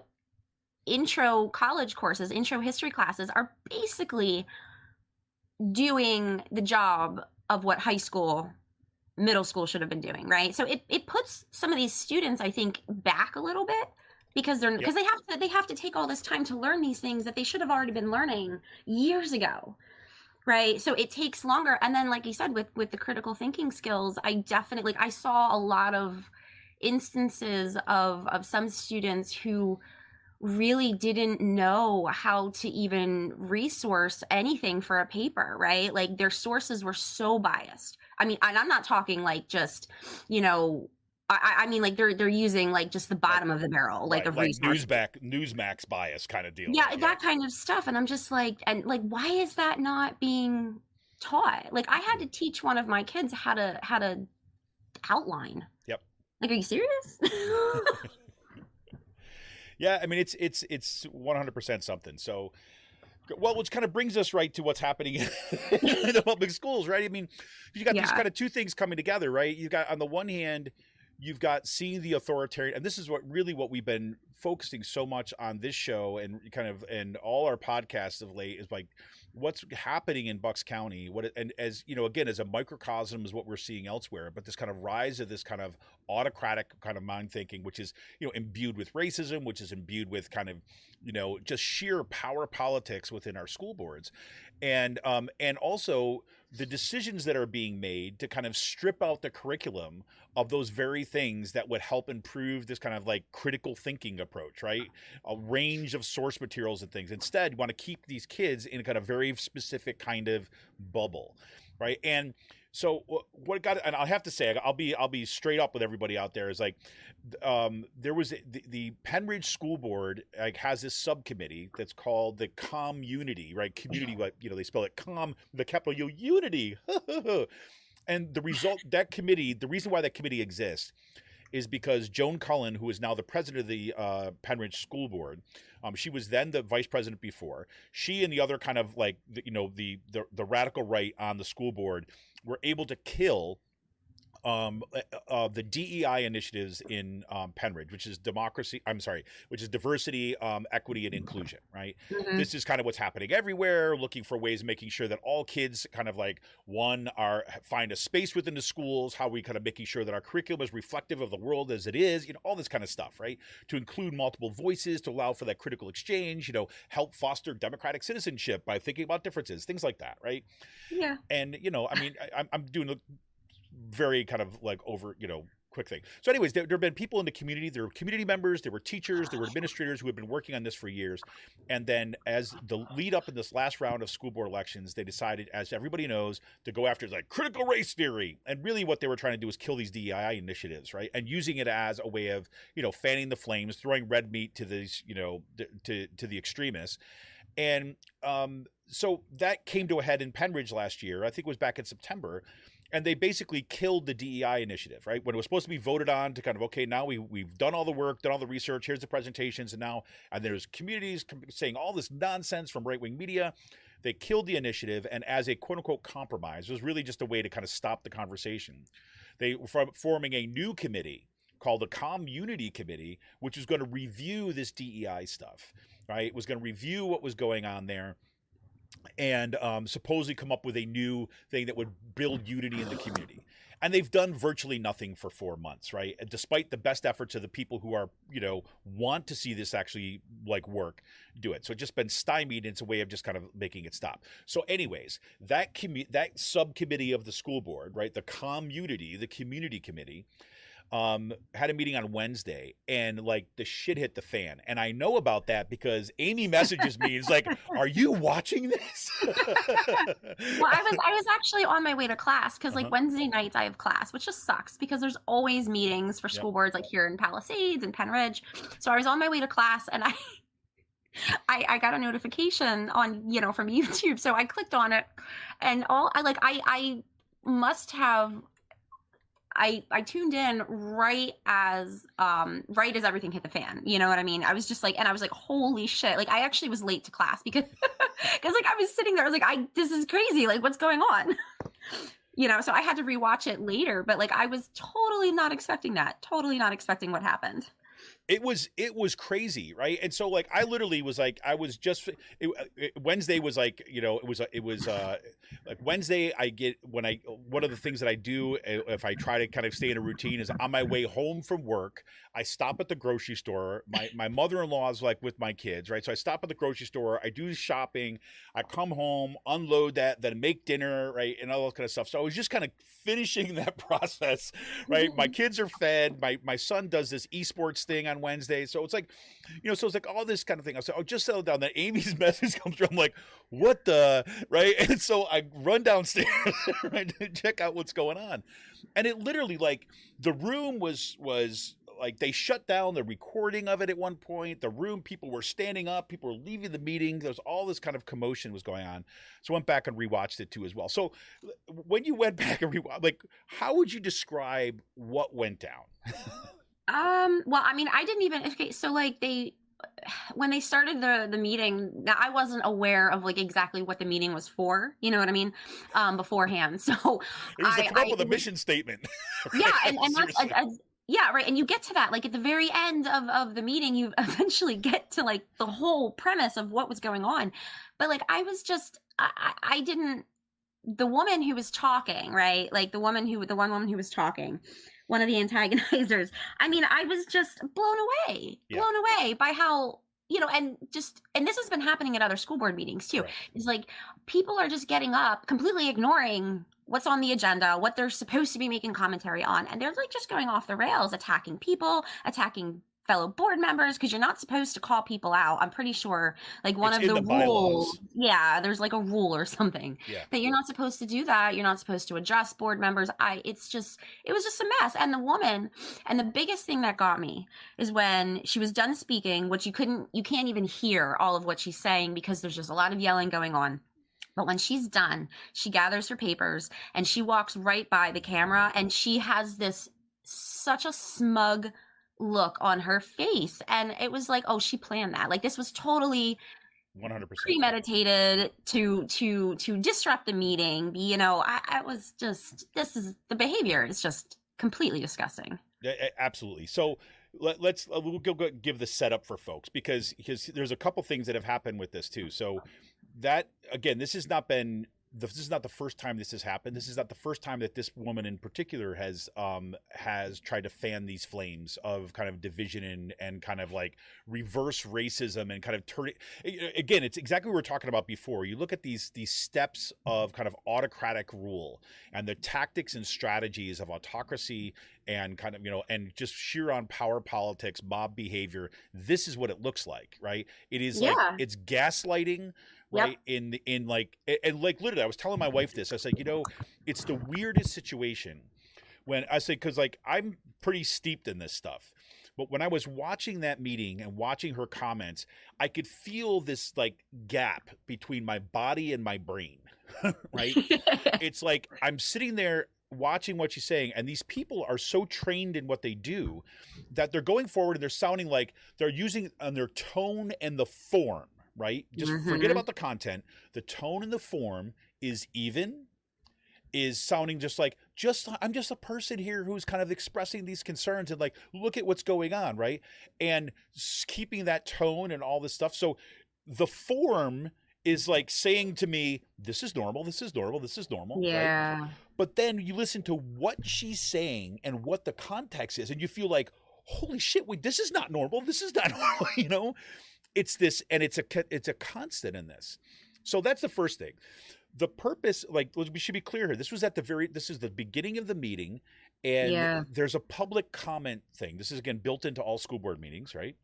intro college courses, intro history classes are basically doing the job of what high school, middle school should have been doing, right? So it puts some of these students, I think, back a little bit because they have to take all this time to learn these things that they should have already been learning years ago, right? So it takes longer. And then, like you said, with the critical thinking skills, I definitely, I saw a lot of instances of some students who really didn't know how to even resource anything for a paper, right? Like their sources were so biased. I mean, and I'm not talking like just, I mean like they're using like just the bottom of the barrel, like of resources. Newsmax bias kind of deal. Yeah, that kind of stuff. And I'm just like, and like, why is that not being taught? Like I had to teach one of my kids how to outline. Yep. Like, are you serious? Yeah, I mean it's 100% something. So, well, which kind of brings us right to what's happening in the public schools, right? I mean, you got these kind of two things coming together, right? You got on the one hand, you've got seeing the authoritarian, and this is what we've been focusing so much on this show and kind of and all our podcasts of late is like what's happening in Bucks County, and as again, as a microcosm is what we're seeing elsewhere, but this kind of rise of this kind of autocratic kind of mind thinking, which is imbued with racism, which is imbued with kind of just sheer power politics within our school boards, and also the decisions that are being made to kind of strip out the curriculum of those very things that would help improve this kind of like critical thinking approach, right? A range of source materials and things. Instead, you want to keep these kids in a kind of very specific kind of bubble, right? And so and I'll have to say, I'll be straight up with everybody out there, is like, there was the Pennridge School Board has this subcommittee that's called the community, right? Community, what they spell it the capital U, unity. And the reason why that committee exists is because Joan Cullen, who is now the president of the Pennridge School Board, she was then the vice president before. She and the other kind of like the radical right on the school board were able to kill the DEI initiatives in Pennridge, which is diversity, equity, and inclusion, right? Mm-hmm. This is kind of what's happening everywhere, looking for ways of making sure that all kids kind of like, find a space within the schools, how we kind of making sure that our curriculum is reflective of the world as it is, all this kind of stuff, right? To include multiple voices, to allow for that critical exchange, help foster democratic citizenship by thinking about differences, things like that, right? Yeah. And, I mean, I'm doing a very kind of like over, quick thing. So anyways, there have been people in the community, there were community members, there were teachers, there were administrators who had been working on this for years. And then as the lead up in this last round of school board elections, they decided, as everybody knows, to go after like critical race theory. And really what they were trying to do was kill these DEI initiatives, right? And using it as a way of, fanning the flames, throwing red meat to these, to the extremists. And so that came to a head in Pennridge last year. I think it was back in September. And they basically killed the DEI initiative, right? When it was supposed to be voted on to kind of, okay, now we've done all the work, done all the research, here's the presentations, and there's communities saying all this nonsense from right-wing media. They killed the initiative, and as a quote-unquote compromise, it was really just a way to kind of stop the conversation. They were forming a new committee called the Community Committee, which was going to review this DEI stuff, right? It was going to review what was going on there, and supposedly come up with a new thing that would build unity in the community. And they've done virtually nothing for 4 months, right? And despite the best efforts of the people who are, want to see this actually like work, do it. So it's just been stymied. It's a way of just kind of making it stop. So anyways, that subcommittee of the school board, right? The community committee, had a meeting on Wednesday, and like the shit hit the fan. And I know about that because Amy messages me. It's like, are you watching this? Well, I was actually on my way to class because like Wednesday nights I have class, which just sucks because there's always meetings for school boards like here in Palisades and Pennridge. So I was on my way to class, and I got a notification on, from YouTube. So I clicked on it, and I must have, I tuned in right as everything hit the fan. You know what I mean? I was just like, and I was like, holy shit. Like, I actually was late to class because like I was sitting there, I was like, this is crazy. Like, what's going on? So I had to rewatch it later, but like, I was totally not expecting that. Totally not expecting what happened. It was crazy, right? And so like I literally was like, I was just Wednesday was like, it was like Wednesday. One of the things that I do if I try to kind of stay in a routine is on my way home from work, I stop at the grocery store. My mother-in-law is like with my kids, right? So I stop at the grocery store, I do shopping, I come home, unload that, then make dinner, right, and all that kind of stuff. So I was just kind of finishing that process, right? My kids are fed. My son does this esports thing on Wednesday, so it's like, so it's like all this kind of thing. I was like, oh, just settle down. Then Amy's message comes through. I'm like, what the, right? And so I run downstairs right, to check out what's going on, and it literally, like, the room was like, they shut down the recording of it at one point. The room, people were standing up, people were leaving the meeting. There was all this kind of commotion was going on. So I went back and rewatched it too as well. So when you went back and rewatched, like, how would you describe what went down? Well, I mean, I didn't even, okay, so like when they started the meeting, I wasn't aware of like exactly what the meeting was for, you know what I mean, beforehand. So it was to come up with a mission statement. Right? Yeah, and that's yeah, right. And you get to that, like at the very end of the meeting, you eventually get to like the whole premise of what was going on. But like, I was just, I didn't, the woman who was talking, right? Like the one woman who was talking, one of the antagonizers. I mean, I was just blown away by how, and this has been happening at other school board meetings too. Right. It's like people are just getting up, completely ignoring what's on the agenda, what they're supposed to be making commentary on. And they're like just going off the rails, attacking people, attacking fellow board members, because you're not supposed to call people out. I'm pretty sure like one of the rules, there's like a rule or something that you're not supposed to do that. You're not supposed to address board members. It was just a mess. And the woman, and the biggest thing that got me is when she was done speaking, which you can't even hear all of what she's saying because there's just a lot of yelling going on. But when she's done, she gathers her papers and she walks right by the camera, and she has such a smug look on her face. And it was like, oh, she planned that. Like, this was totally 100% premeditated to disrupt the meeting. I was just, the behavior is just completely disgusting. Absolutely. So we'll go give the setup for folks because there's a couple things that have happened with this too. So that, again, this is not the first time this has happened. This is not the first time that this woman in particular has tried to fan these flames of kind of division and kind of like reverse racism and kind of turn it. Again, it's exactly what we were talking about before. You look at these steps of kind of autocratic rule and the tactics and strategies of autocracy and kind of, and just sheer on power politics, mob behavior. This is what it looks like, right? It is like, it's gaslighting. Right. Yep. In like, and like literally I was telling my wife this, I said, it's the weirdest situation when I say, cause like I'm pretty steeped in this stuff, but when I was watching that meeting and watching her comments, I could feel this like gap between my body and my brain, right? It's like, I'm sitting there watching what she's saying, and these people are so trained in what they do that they're going forward and they're sounding like they're using on their tone and the form. Right? Just forget about the content. The tone and the form is sounding just like, I'm just a person here who's kind of expressing these concerns and like, look at what's going on, right? And keeping that tone and all this stuff. So the form is like saying to me, this is normal, this is normal, this is normal. Yeah. Right? But then you listen to what she's saying and what the context is, and you feel like, holy shit, wait, this is not normal. This is not normal, It's this, and it's a constant in this. So that's the first thing. The purpose, like, we should be clear here. This is the beginning of the meeting, and there's a public comment thing. This is, again, built into all school board meetings, right?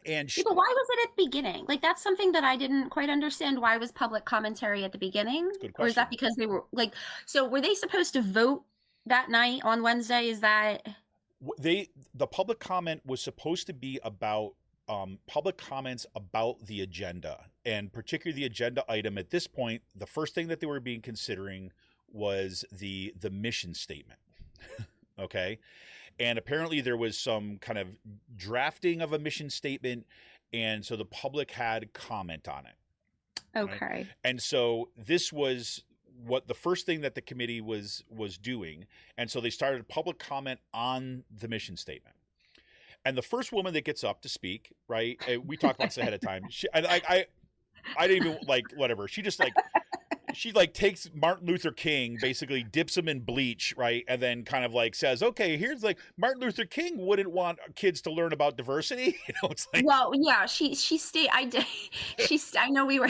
And but why was it at the beginning? Like, that's something that I didn't quite understand. Why was public commentary at the beginning? Good question. Or is that because they were like, so were they supposed to vote that night on Wednesday? Is that the public comment was supposed to be about public comments about the agenda, and particularly the agenda item at this point. The first thing that they were being considering was the mission statement. Okay. And apparently there was some kind of drafting of a mission statement, and so the public had comment on it. Okay. Right? And so this was what the first thing that the committee was doing, and so they started public comment on the mission statement. And the first woman that gets up to speak, right? We talked about this ahead of time. I didn't even whatever. She just she takes Martin Luther King, basically dips him in bleach, right? And then kind of says, okay, here's Martin Luther King wouldn't want kids to learn about diversity. It's well, yeah, she I know we were,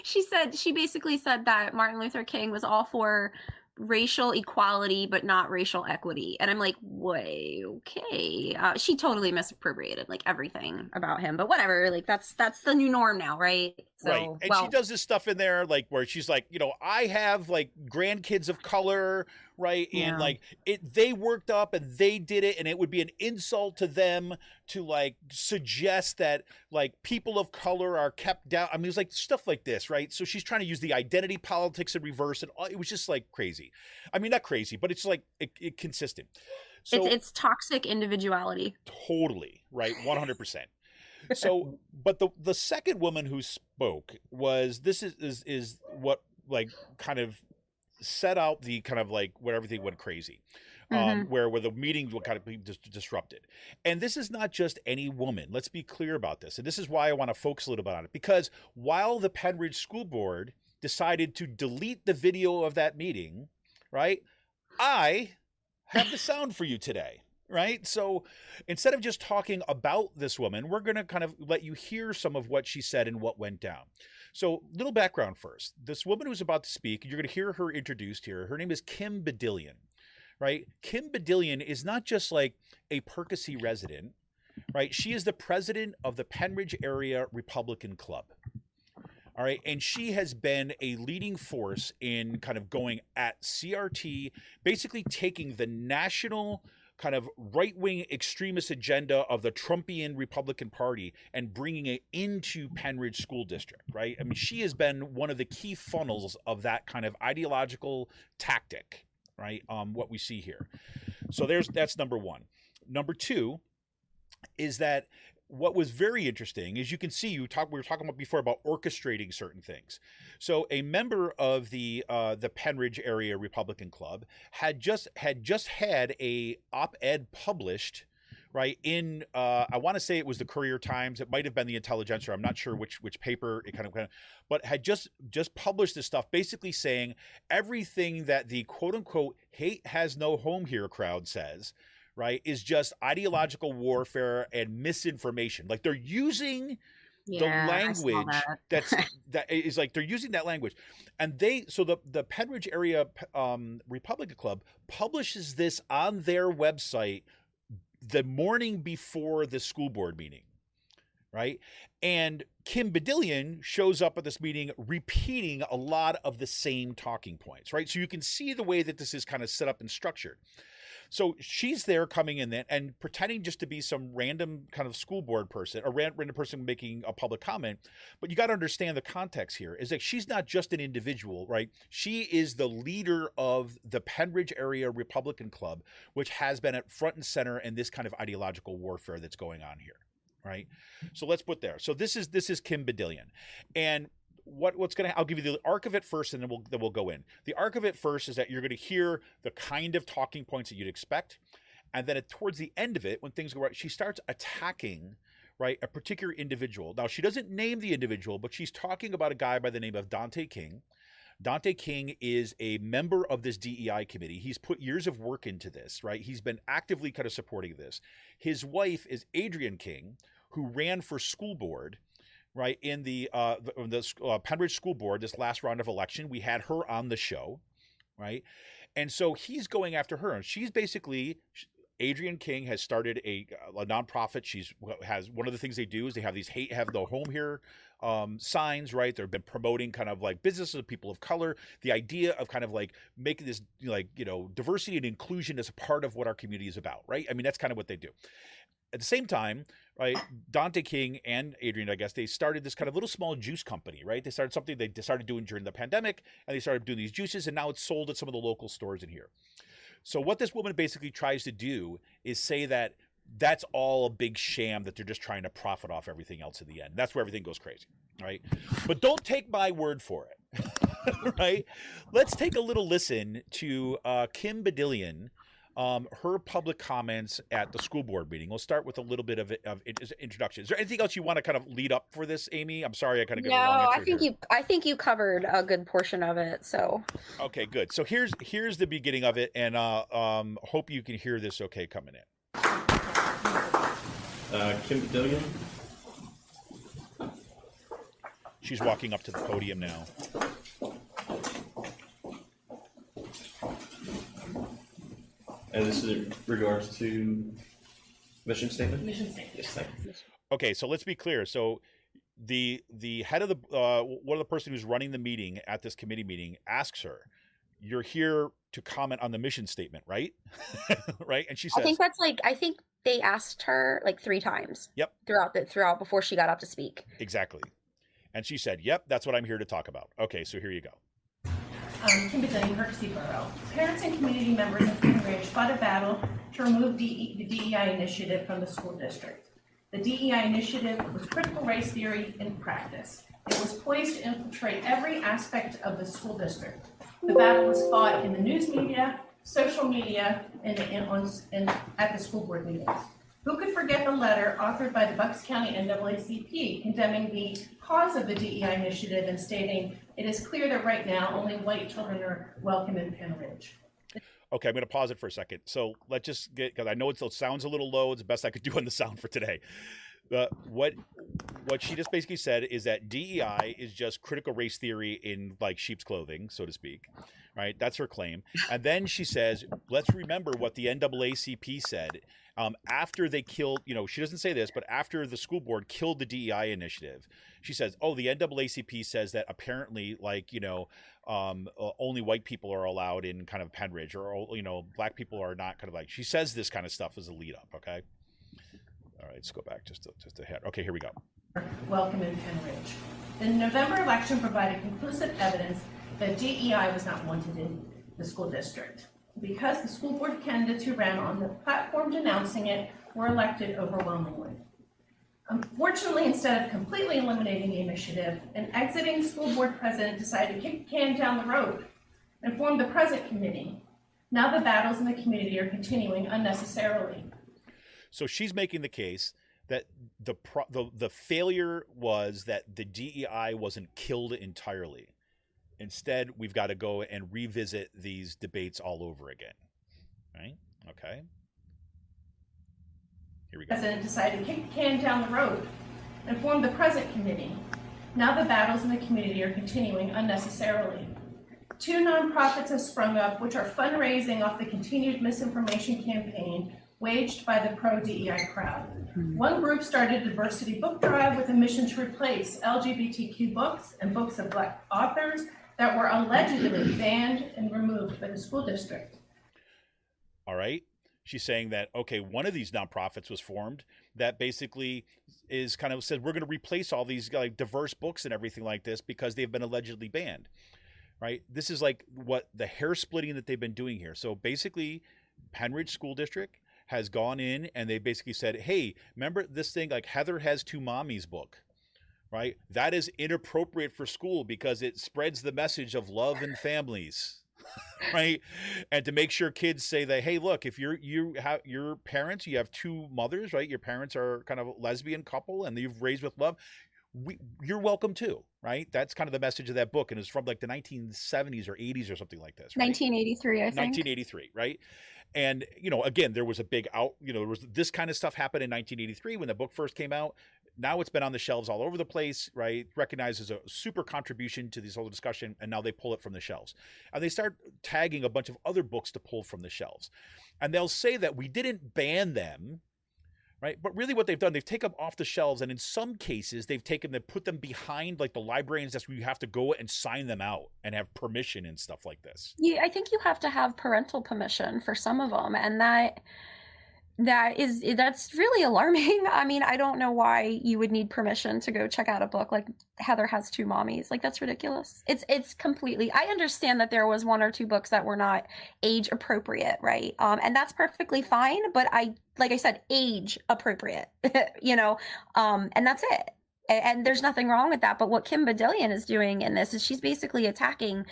she basically said that Martin Luther King was all for racial equality but not racial equity, and I'm like, wait, okay. She totally misappropriated everything about him, but whatever, that's the new norm now, right? So, right. And she does this stuff in there where she's I have grandkids of color, right? And they worked up and they did it, and it would be an insult to them to suggest that people of color are kept down. I mean, it was stuff like this, right? So she's trying to use the identity politics in reverse, and it was just crazy. I mean, not crazy, but it's it consistent. So it's toxic individuality. Totally, right? 100%. So, but the second woman who spoke was, this is what kind of set out the kind of where everything went crazy, where the meeting would kind of be disrupted. And this is not just any woman. Let's be clear about this. And this is why I want to focus a little bit on it, because while the Pennridge School Board decided to delete the video of that meeting, right, I have the sound for you today. Right. So instead of just talking about this woman, we're going to kind of let you hear some of what she said and what went down. So little background first. This woman who's about to speak, you're going to hear her introduced here. Her name is Kim Badillion. Right. Kim Badillion is not just a Percy resident. Right. She is the president of the Pennridge Area Republican Club. All right. And she has been a leading force in kind of going at CRT, basically taking the national kind of right-wing extremist agenda of the Trumpian Republican Party and bringing it into Pennridge School District, right? I mean, she has been one of the key funnels of that kind of ideological tactic, right? What we see here. So that's number one. Number two is that what was very interesting is, you can see, we were talking about before about orchestrating certain things. So a member of the Pennridge Area Republican Club had just had a op-ed published, right, in I want to say it was the Courier Times. It might have been the Intelligencer. I'm not sure which paper it kind of, but had just published this stuff, basically saying everything that the quote unquote hate has no home here crowd says, right, is just ideological warfare and misinformation. They're using the language that is they're using that language. And the Pennridge Area Republican Club publishes this on their website the morning before the school board meeting, right? And Kim Badillion shows up at this meeting repeating a lot of the same talking points, right? So you can see the way that this is kind of set up and structured. So she's there coming in and pretending just to be some random kind of school board person, a random person making a public comment. But you got to understand the context here is that she's not just an individual, right? She is the leader of the Pennridge Area Republican Club, which has been at front and center in this kind of ideological warfare that's going on here, right? So let's put there. So this is Kim Badillion. And what's going to, I'll give you the arc of it first, and then we'll go in. The arc of it first is that you're going to hear the kind of talking points that you'd expect. And then towards the end of it, when things go right, she starts attacking, right, a particular individual. Now, she doesn't name the individual, but she's talking about a guy by the name of Dante King. Dante King is a member of this DEI committee. He's put years of work into this, right? He's been actively kind of supporting this. His wife is Adrienne King, who ran for school board, right, in the Pennridge School Board, this last round of election. We had her on the show, right? And so he's going after her. And she's basically Adrienne King has started a nonprofit. Has one of the things they do is they have have the home here signs, right? They've been promoting kind of like businesses of people of color, the idea of kind of like making this like, diversity and inclusion as a part of what our community is about, right? I mean, that's kind of what they do. At the same time, right, Dante King and Adrienne, I guess, they started this kind of little small juice company, right? They started something they started doing during the pandemic, and they started doing these juices, and now it's sold at some of the local stores in here. So what this woman basically tries to do is say that that's all a big sham, that they're just trying to profit off everything else in the end. That's where everything goes crazy, right? But don't take my word for it, right? Let's take a little listen to Kim Badillion, her public comments at the school board meeting. We'll start with a little bit of introduction. Is there anything else you want to kind of lead up for this, Amy? I'm sorry, I kind of got a long answer. I think you covered a good portion of it. So okay, good. So here's the beginning of it, and hope you can hear this okay coming in. Kim Badillion. She's walking up to the podium now. And this is in regards to mission statement? Mission statement. Yes, thank you. Okay, so let's be clear. So the head of the one of the person who's running the meeting at this committee meeting asks her, "You're here to comment on the mission statement, right?" Right? And she says, I think they asked her like 3 times. Yep. Throughout before she got up to speak. Exactly. And she said, "Yep, that's what I'm here to talk about." Okay, so here you go. Kim Badillion, Herksey Borough. Parents and community members of Pennridge fought a battle to remove the DEI initiative from the school district. The DEI initiative was critical race theory in practice. It was poised to infiltrate every aspect of the school district. The battle was fought in the news media, social media, and at the school board meetings. Who could forget the letter authored by the Bucks County NAACP condemning the cause of the DEI initiative and stating, "It is clear that right now only white children are welcome in Pennridge." Okay, I'm going to pause it for a second. So let's just get, because I know it sounds a little low. It's the best I could do on the sound for today. What she just basically said is that DEI is just critical race theory in like sheep's clothing, so to speak, right? That's her claim. And then she says, let's remember what the NAACP said after they killed, she doesn't say this, but after the school board killed the DEI initiative, she says, oh, the NAACP says that apparently only white people are allowed in kind of Pennridge, or, black people are not, kind of like, she says this kind of stuff as a lead up. Okay. All right, let's go back just ahead. Okay, here we go. Welcome in Pennridge. The November election provided conclusive evidence that DEI was not wanted in the school district because the school board candidates who ran on the platform denouncing it were elected overwhelmingly. Unfortunately, instead of completely eliminating the initiative, an exiting school board president decided to kick the can down the road and form the present committee. Now the battles in the community are continuing unnecessarily. So she's making the case that the failure was that the DEI wasn't killed entirely. Instead, we've got to go and revisit these debates all over again. Right? Okay. Here we go. The president decided to kick the can down the road and form the present committee. Now the battles in the community are continuing unnecessarily. 2 nonprofits have sprung up which are fundraising off the continued misinformation campaign waged by the pro-DEI crowd. One group started a diversity book drive with a mission to replace LGBTQ books and books of Black authors that were allegedly banned and removed by the school district. All right. She's saying that, okay, one of these nonprofits was formed that basically is kind of said, we're going to replace all these like diverse books and everything like this because they've been allegedly banned, right? This is like what the hair splitting that they've been doing here. So basically, Pennridge School District has gone in and they basically said, hey, remember this thing like Heather Has Two Mommies book, right? That is inappropriate for school because it spreads the message of love and families, right? And to make sure kids say that, hey, look, if you have your parents, you have 2 mothers, right? Your parents are kind of a lesbian couple and you've raised with love. You're welcome too, right? That's kind of the message of that book. And it's from like the 1970s or 80s or something like this, right? 1983, I think. 1983, right? And, again, there was a big there was this kind of stuff happened in 1983 when the book first came out. now it's been on the shelves all over the place, right? Recognized as a super contribution to this whole discussion, and now they pull it from the shelves. And they start tagging a bunch of other books to pull from the shelves. And they'll say that we didn't ban them, right? But really what they've done, they've taken them off the shelves, and in some cases, they've taken them, put them behind like the librarians desk where you have to go and sign them out and have permission and stuff like this. Yeah, I think you have to have parental permission for some of them, and that's really alarming. I mean, I don't know why you would need permission to go check out a book like Heather Has Two Mommies. Like, that's ridiculous. It's completely, I understand that there was one or two books that were not age appropriate, right? And that's perfectly fine, but like I said, age appropriate, and that's it. And there's nothing wrong with that. But what Kim Badillion is doing in this is she's basically attacking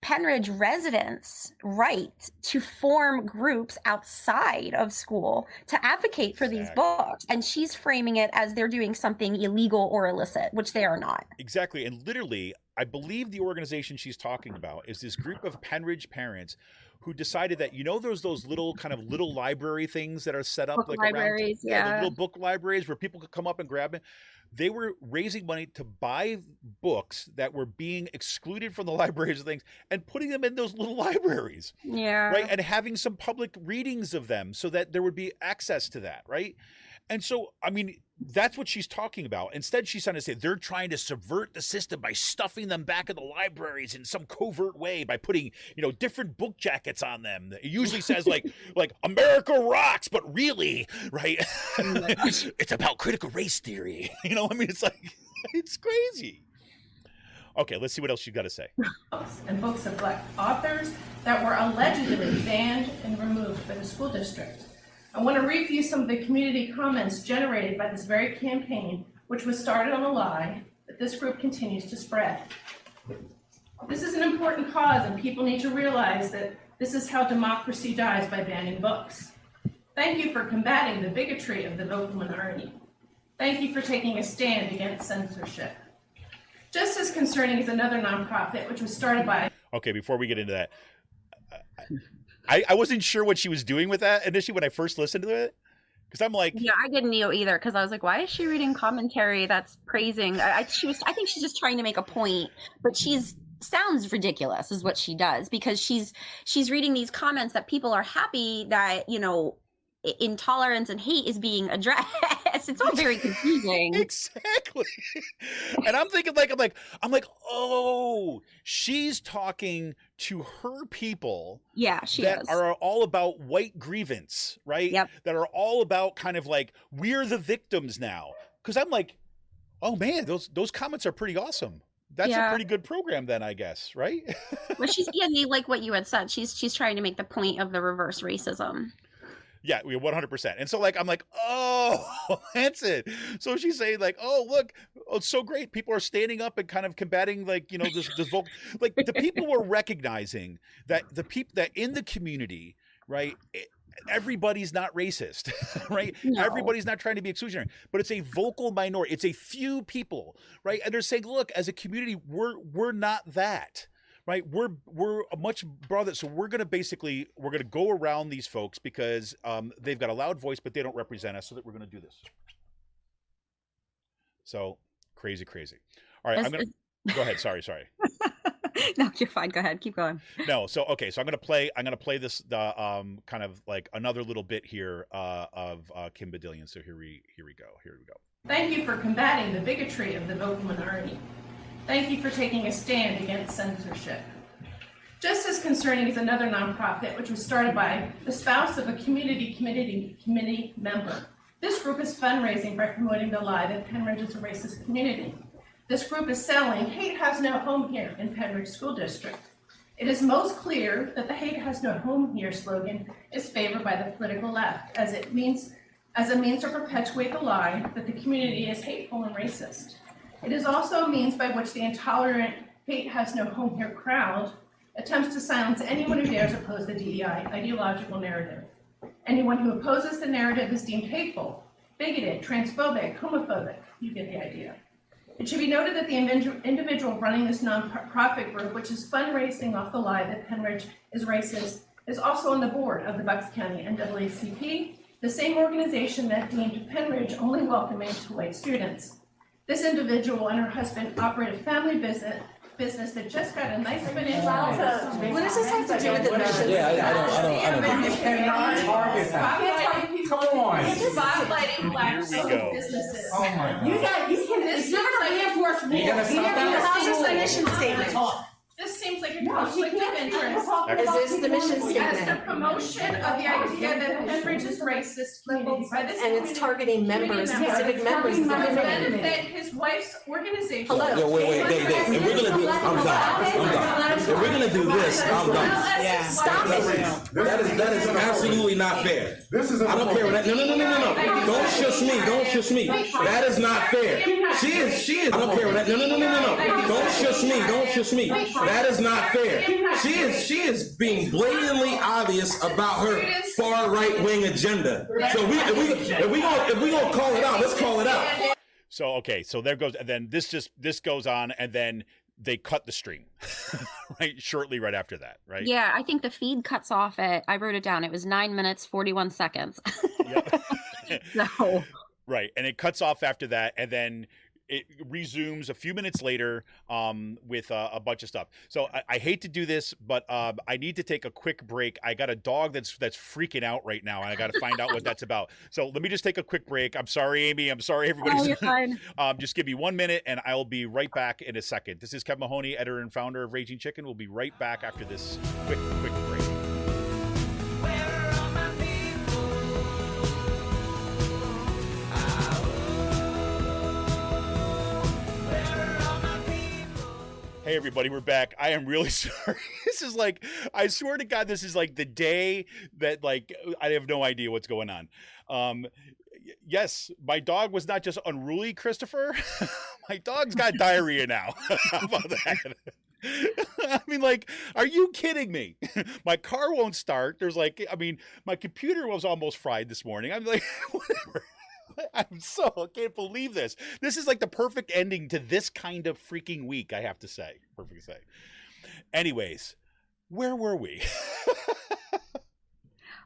Pennridge residents' right to form groups outside of school to advocate for these books. And she's framing it as they're doing something illegal or illicit, which they are not. Exactly. And literally, I believe the organization she's talking about is this group of Pennridge parents who decided that, there's those little kind of little library things that are set up Book like libraries, around, the little book libraries where people could come up and grab it. They were raising money to buy books that were being excluded from the libraries and things and putting them in those little libraries. Yeah. Right. And having some public readings of them so that there would be access to that. Right. And so, I mean, that's what she's talking about. Instead, she's trying to say they're trying to subvert the system by stuffing them back in the libraries in some covert way by putting, different book jackets on them. It usually says like America rocks, but really, right? It's about critical race theory. I mean, it's like, it's crazy. Okay, let's see what else you got to say. Books and books of Black authors that were allegedly banned and removed by the school district. I want to review some of the community comments generated by this very campaign, which was started on a lie that this group continues to spread. This is an important cause, and people need to realize that this is how democracy dies, by banning books. Thank you for combating the bigotry of the vocal minority. Thank you for taking a stand against censorship. Just as concerning is another nonprofit, which was started by... Okay, before we get into that, I wasn't sure what she was doing with that initially when I first listened to it, because I'm like, yeah, I didn't know either, because I was like, why is she reading commentary that's praising? I think she's just trying to make a point, but sounds ridiculous is what she does, because she's reading these comments that people are happy that intolerance and hate is being addressed. It's all very confusing. Exactly. And I'm thinking I'm like, oh, she's talking to her people. Yeah, she that is. Are all about white grievance, right? Yep. That are all about kind of like, we're the victims now. Because I'm like, oh man, those comments are pretty awesome. That's a pretty good program then, I guess, right? Well, like what you had said. She's trying to make the point of the reverse racism. Yeah, 100%. And so I'm like, oh, that's it. So she's saying like, oh, look, it's so great. People are standing up and kind of combating this vocal, like the people were recognizing that the people that in the community, right? Everybody's not racist, right? No. Everybody's not trying to be exclusionary, but it's a vocal minority. It's a few people, right? And they're saying, look, as a community, we're not that. Right, we're a much broader. So we're gonna go around these folks because they've got a loud voice, but they don't represent us. So that we're gonna do this. So crazy. All right, go ahead. Sorry. No, you're fine. Go ahead. Keep going. No, so okay, so I'm gonna play this kind of like another little bit here of Kim Badillion. So here we go. Thank you for combating the bigotry of the vocal minority. Thank you for taking a stand against censorship. Just as concerning is another nonprofit, which was started by the spouse of a committee member. This group is fundraising by promoting the lie that Pennridge is a racist community. This group is selling "Hate has no home here" in Pennridge School District. It is most clear that the "Hate has no home here" slogan is favored by the political left, as a means to perpetuate the lie that the community is hateful and racist. It is also a means by which the intolerant "Hate has no home here" crowd attempts to silence anyone who dares oppose the DEI ideological narrative. Anyone who opposes the narrative is deemed hateful, bigoted, transphobic, homophobic. You get the idea. It should be noted that the individual running this nonprofit group, which is fundraising off the lie that Pennridge is racist, is also on the board of the Bucks County NAACP the same organization that deemed Pennridge only welcoming to white students. This individual and her husband operate a family business that just got a nice financial bonus. What does this have to do with admissions? Yeah, I don't. You cannot target that. Come on. Spotlighting black Here we go. businesses. Oh my God. You can, You're gonna reinforce war. You're gonna stop that? How's this the mission statement? This seems like a conflict of interest. Is this the mission As the statement? promotion of the idea that Pennridge is racist community by this And it's targeting members, specific members of the for the community. benefit his wife's organization. Hello. Yo, wait, if we're gonna do, I'm done. If we're gonna do this, I'm done. Yeah. Stop it. That is absolutely not fair. I don't care what that. No. Don't shush me. That is not fair. She is. I don't care what that. No. Don't shush me. That is not fair. She is being blatantly obvious about her far right wing agenda. So if we gonna call it out, let's call it out. So okay, so there goes, and then this goes on, and then they cut the stream, right? Shortly right after that, right? Yeah, I think the feed cuts off at, I wrote it down, it was 9 minutes, 41 seconds. Yep. So, Right, and it cuts off after that, and then it resumes a few minutes later with a bunch of stuff. So I hate to do this, but I need to take a quick break. I got a dog that's freaking out right now, and I got to find out what that's about. So let me just take a quick break. I'm sorry, Amy. I'm sorry, everybody. oh, you're fine. Just give me 1 minute, and I'll be right back in a second. This is Kevin Mahoney, editor and founder of Raging Chicken. We'll be right back after this quick break. Where are my people? Where are my people? Hey everybody, we're back. I am really sorry. This is like, I swear to God, this is like the day that like I have no idea what's going on. Yes, my dog was not just unruly, Christopher. My dog's got diarrhea now. How about that? I mean, like, are you kidding me? My car won't start. There's like, I mean, my computer was almost fried this morning. I'm like, whatever. I can't believe this. This is like the perfect ending to this kind of freaking week, I have to say. Perfect to say. Anyways, where were we?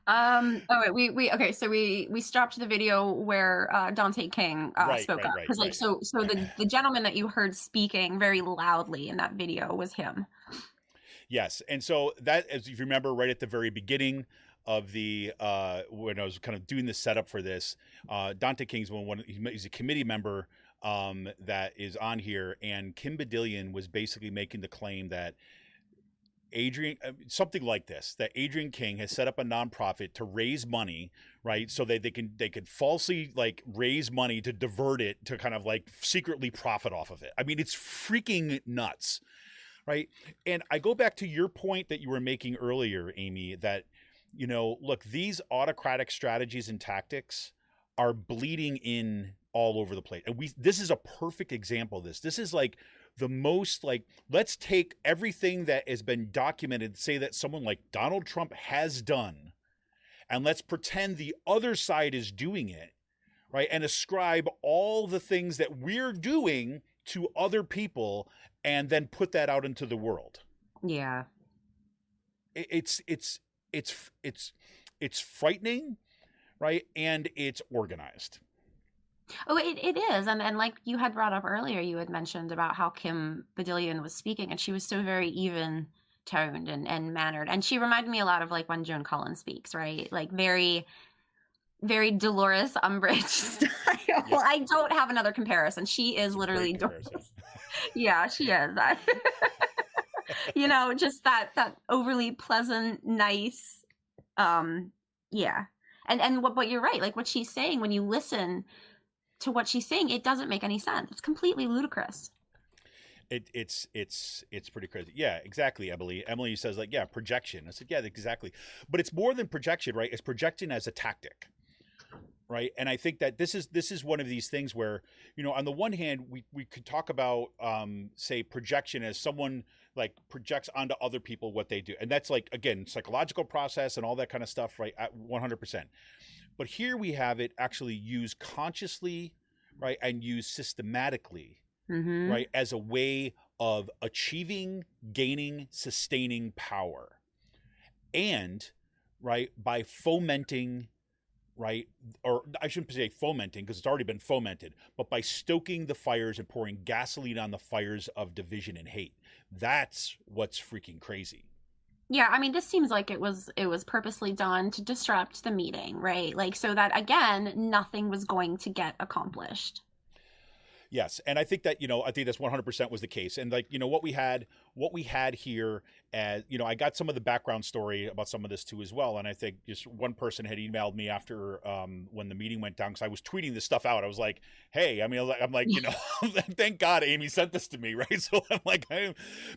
Okay, so we stopped the video where Dante King spoke up, because so the gentleman that you heard speaking very loudly in that video was him. Yes, and so that, as you remember, right at the very beginning of the when I was kind of doing the setup for this, Dante King's he's a committee member that is on here, and Kim Badillion was basically making the claim that something like this, that Adrian King has set up a nonprofit to raise money, right? So that they could falsely like raise money to divert it to kind of like secretly profit off of it. I mean, it's freaking nuts, right? And I go back to your point that you were making earlier, Amy, that, you know, look, these autocratic strategies and tactics are bleeding in all over the place. And this is a perfect example of this. This is like the most like, let's take everything that has been documented, say that someone like Donald Trump has done, and let's pretend the other side is doing it, right? And ascribe all the things that we're doing to other people and then put that out into the world. Yeah. It's frightening, right? And it's organized. Oh, it is. And like you had brought up earlier, you had mentioned about how Kim Badillion was speaking, and she was so very even toned and mannered. And she reminded me a lot of like when Joan Cullen speaks, right? Like very, very Dolores Umbridge style. Yes. I don't have another comparison. She is literally Dolores. Yeah, she is. You know, just that overly pleasant, nice. Yeah. And but you're right. Like what she's saying, when you listen to what she's saying, it doesn't make any sense. It's completely ludicrous. It's pretty crazy. Yeah, exactly, Emily. Emily says like, yeah, projection. I said, yeah, exactly. But it's more than projection, right? It's projection as a tactic, right? And I think that this is one of these things where, you know, on the one hand, we could talk about say projection as someone like projects onto other people what they do, and that's like, again, psychological process and all that kind of stuff, right? At 100%. But here we have it actually used consciously, right, and used systematically, right, as a way of achieving, gaining, sustaining power, and right, by fomenting right? Or I shouldn't say fomenting, because it's already been fomented, but by stoking the fires and pouring gasoline on the fires of division and hate. That's what's freaking crazy. Yeah, I mean, this seems like it was purposely done to disrupt the meeting, right? Like, so that again, nothing was going to get accomplished. Yes, and I think that, I think that's 100% was the case. And like, what we had here, as I got some of the background story about some of this too as well. And I think just one person had emailed me after when the meeting went down, because I was tweeting this stuff out. I was like, hey, I'm like, thank God Amy sent this to me, right? So I'm like,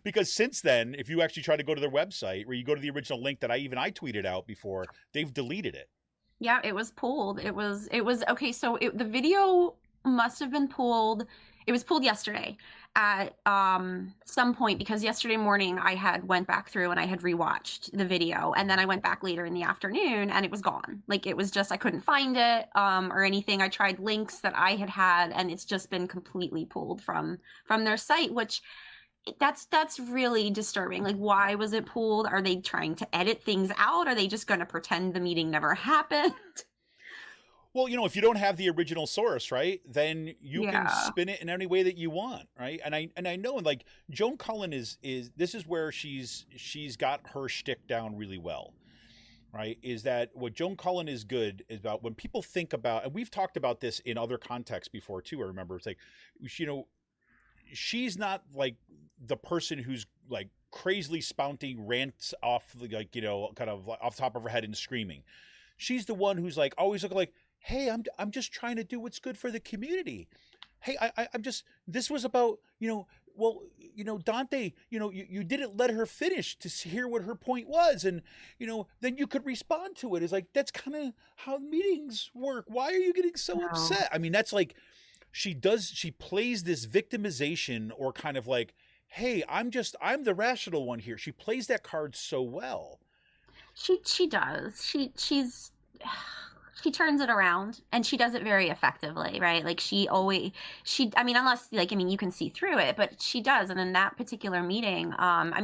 because since then, if you actually try to go to their website, where you go to the original link that I tweeted out before, they've deleted it. Yeah, it was pulled. It was okay. So the video must have been pulled. It was pulled yesterday at some point, because yesterday morning I had went back through and I had rewatched the video, and then I went back later in the afternoon and it was gone. Like, it was just, I couldn't find it or anything. I tried links that I had and it's just been completely pulled from their site, which that's really disturbing. Like, why was it pulled? Are they trying to edit things out? Are they just going to pretend the meeting never happened? Well, if you don't have the original source, right, then you can spin it in any way that you want, right? And I know, like, Joan Cullen is this is where she's got her shtick down really well, right? Is that what Joan Cullen is good is about, when people think about, and we've talked about this in other contexts before too. I remember it's like, she's not like the person who's like crazily spouting rants off, like, kind of off the top of her head and screaming. She's the one who's like always looking like, hey, I'm just trying to do what's good for the community. Hey, I'm just, this was about, Dante, you didn't let her finish to hear what her point was. And, then you could respond to it. It's like, that's kind of how meetings work. Why are you getting so upset? I mean, that's like, she plays this victimization, or kind of like, hey, I'm the rational one here. She plays that card so well. She does. She turns it around, and she does it very effectively, right? Like, unless, like, you can see through it, but she does. And in that particular meeting,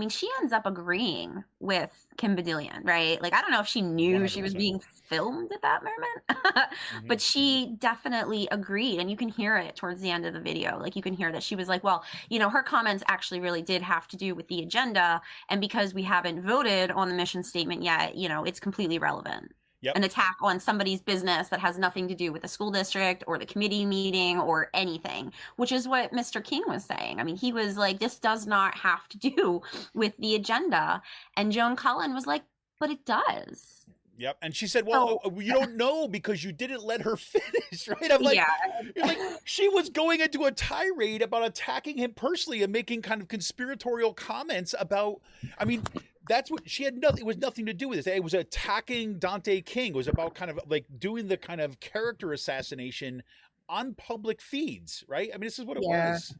she ends up agreeing with Kim Badillion, right? Like, I don't know if she knew 100%. She was being filmed at that moment, but she definitely agreed. And you can hear it towards the end of the video. Like, you can hear that she was like, well, her comments actually really did have to do with the agenda. And because we haven't voted on the mission statement yet, it's completely relevant. Yep. An attack on somebody's business that has nothing to do with the school district or the committee meeting or anything, which is what Mr. King was saying. I mean, he was like, this does not have to do with the agenda. And Joan Cullen was like, but it does. Yep. And she said, well, you don't know because you didn't let her finish, right? I'm like, you're like, she was going into a tirade about attacking him personally and making kind of conspiratorial comments about, that's what she had nothing. It was nothing to do with this. It was attacking Dante King. It was about kind of like doing the kind of character assassination on public feeds, right? This is what it was.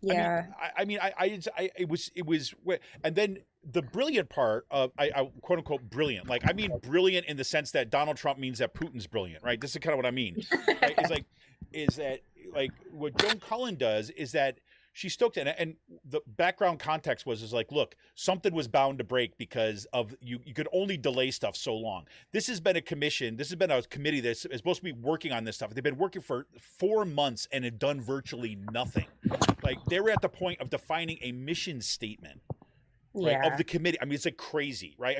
Yeah. It was, and then the brilliant part of, I quote unquote brilliant, like, brilliant in the sense that Donald Trump means that Putin's brilliant, right? This is kind of what I mean. Right? Is that what Joan Cullen does is that she stoked it, and the background context was like, look, something was bound to break because of you could only delay stuff so long. This has been a committee that is supposed to be working on this stuff. They've been working for 4 months and had done virtually nothing. Like, they were at the point of defining a mission statement. Right, of the committee. It's like crazy, right?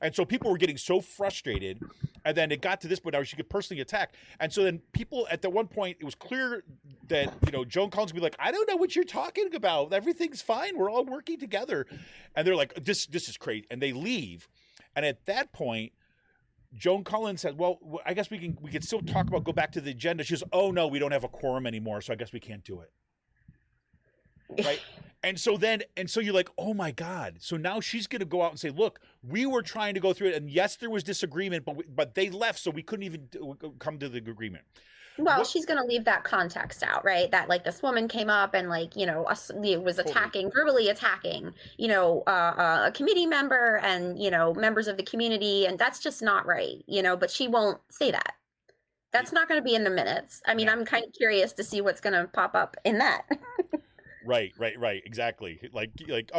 And so people were getting so frustrated, and then it got to this point where she could personally attack. And so then people at the one point, it was clear that, Joan Collins would be like, I don't know what you're talking about. Everything's fine. We're all working together. And they're like, this is crazy. And they leave. And at that point, Joan Cullen said, well, I guess we can still go back to the agenda. She goes, oh no, we don't have a quorum anymore, so I guess we can't do it. Right? And so you're like, oh my God. So now she's going to go out and say, look, we were trying to go through it. And yes, there was disagreement, but they left. So we couldn't even come to the agreement. Well, she's going to leave that context out, right? That like this woman came up and was attacking, verbally attacking, a committee member and, members of the community. And that's just not right, but she won't say that. That's not going to be in the minutes. I'm kind of curious to see what's going to pop up in that. Right. Exactly.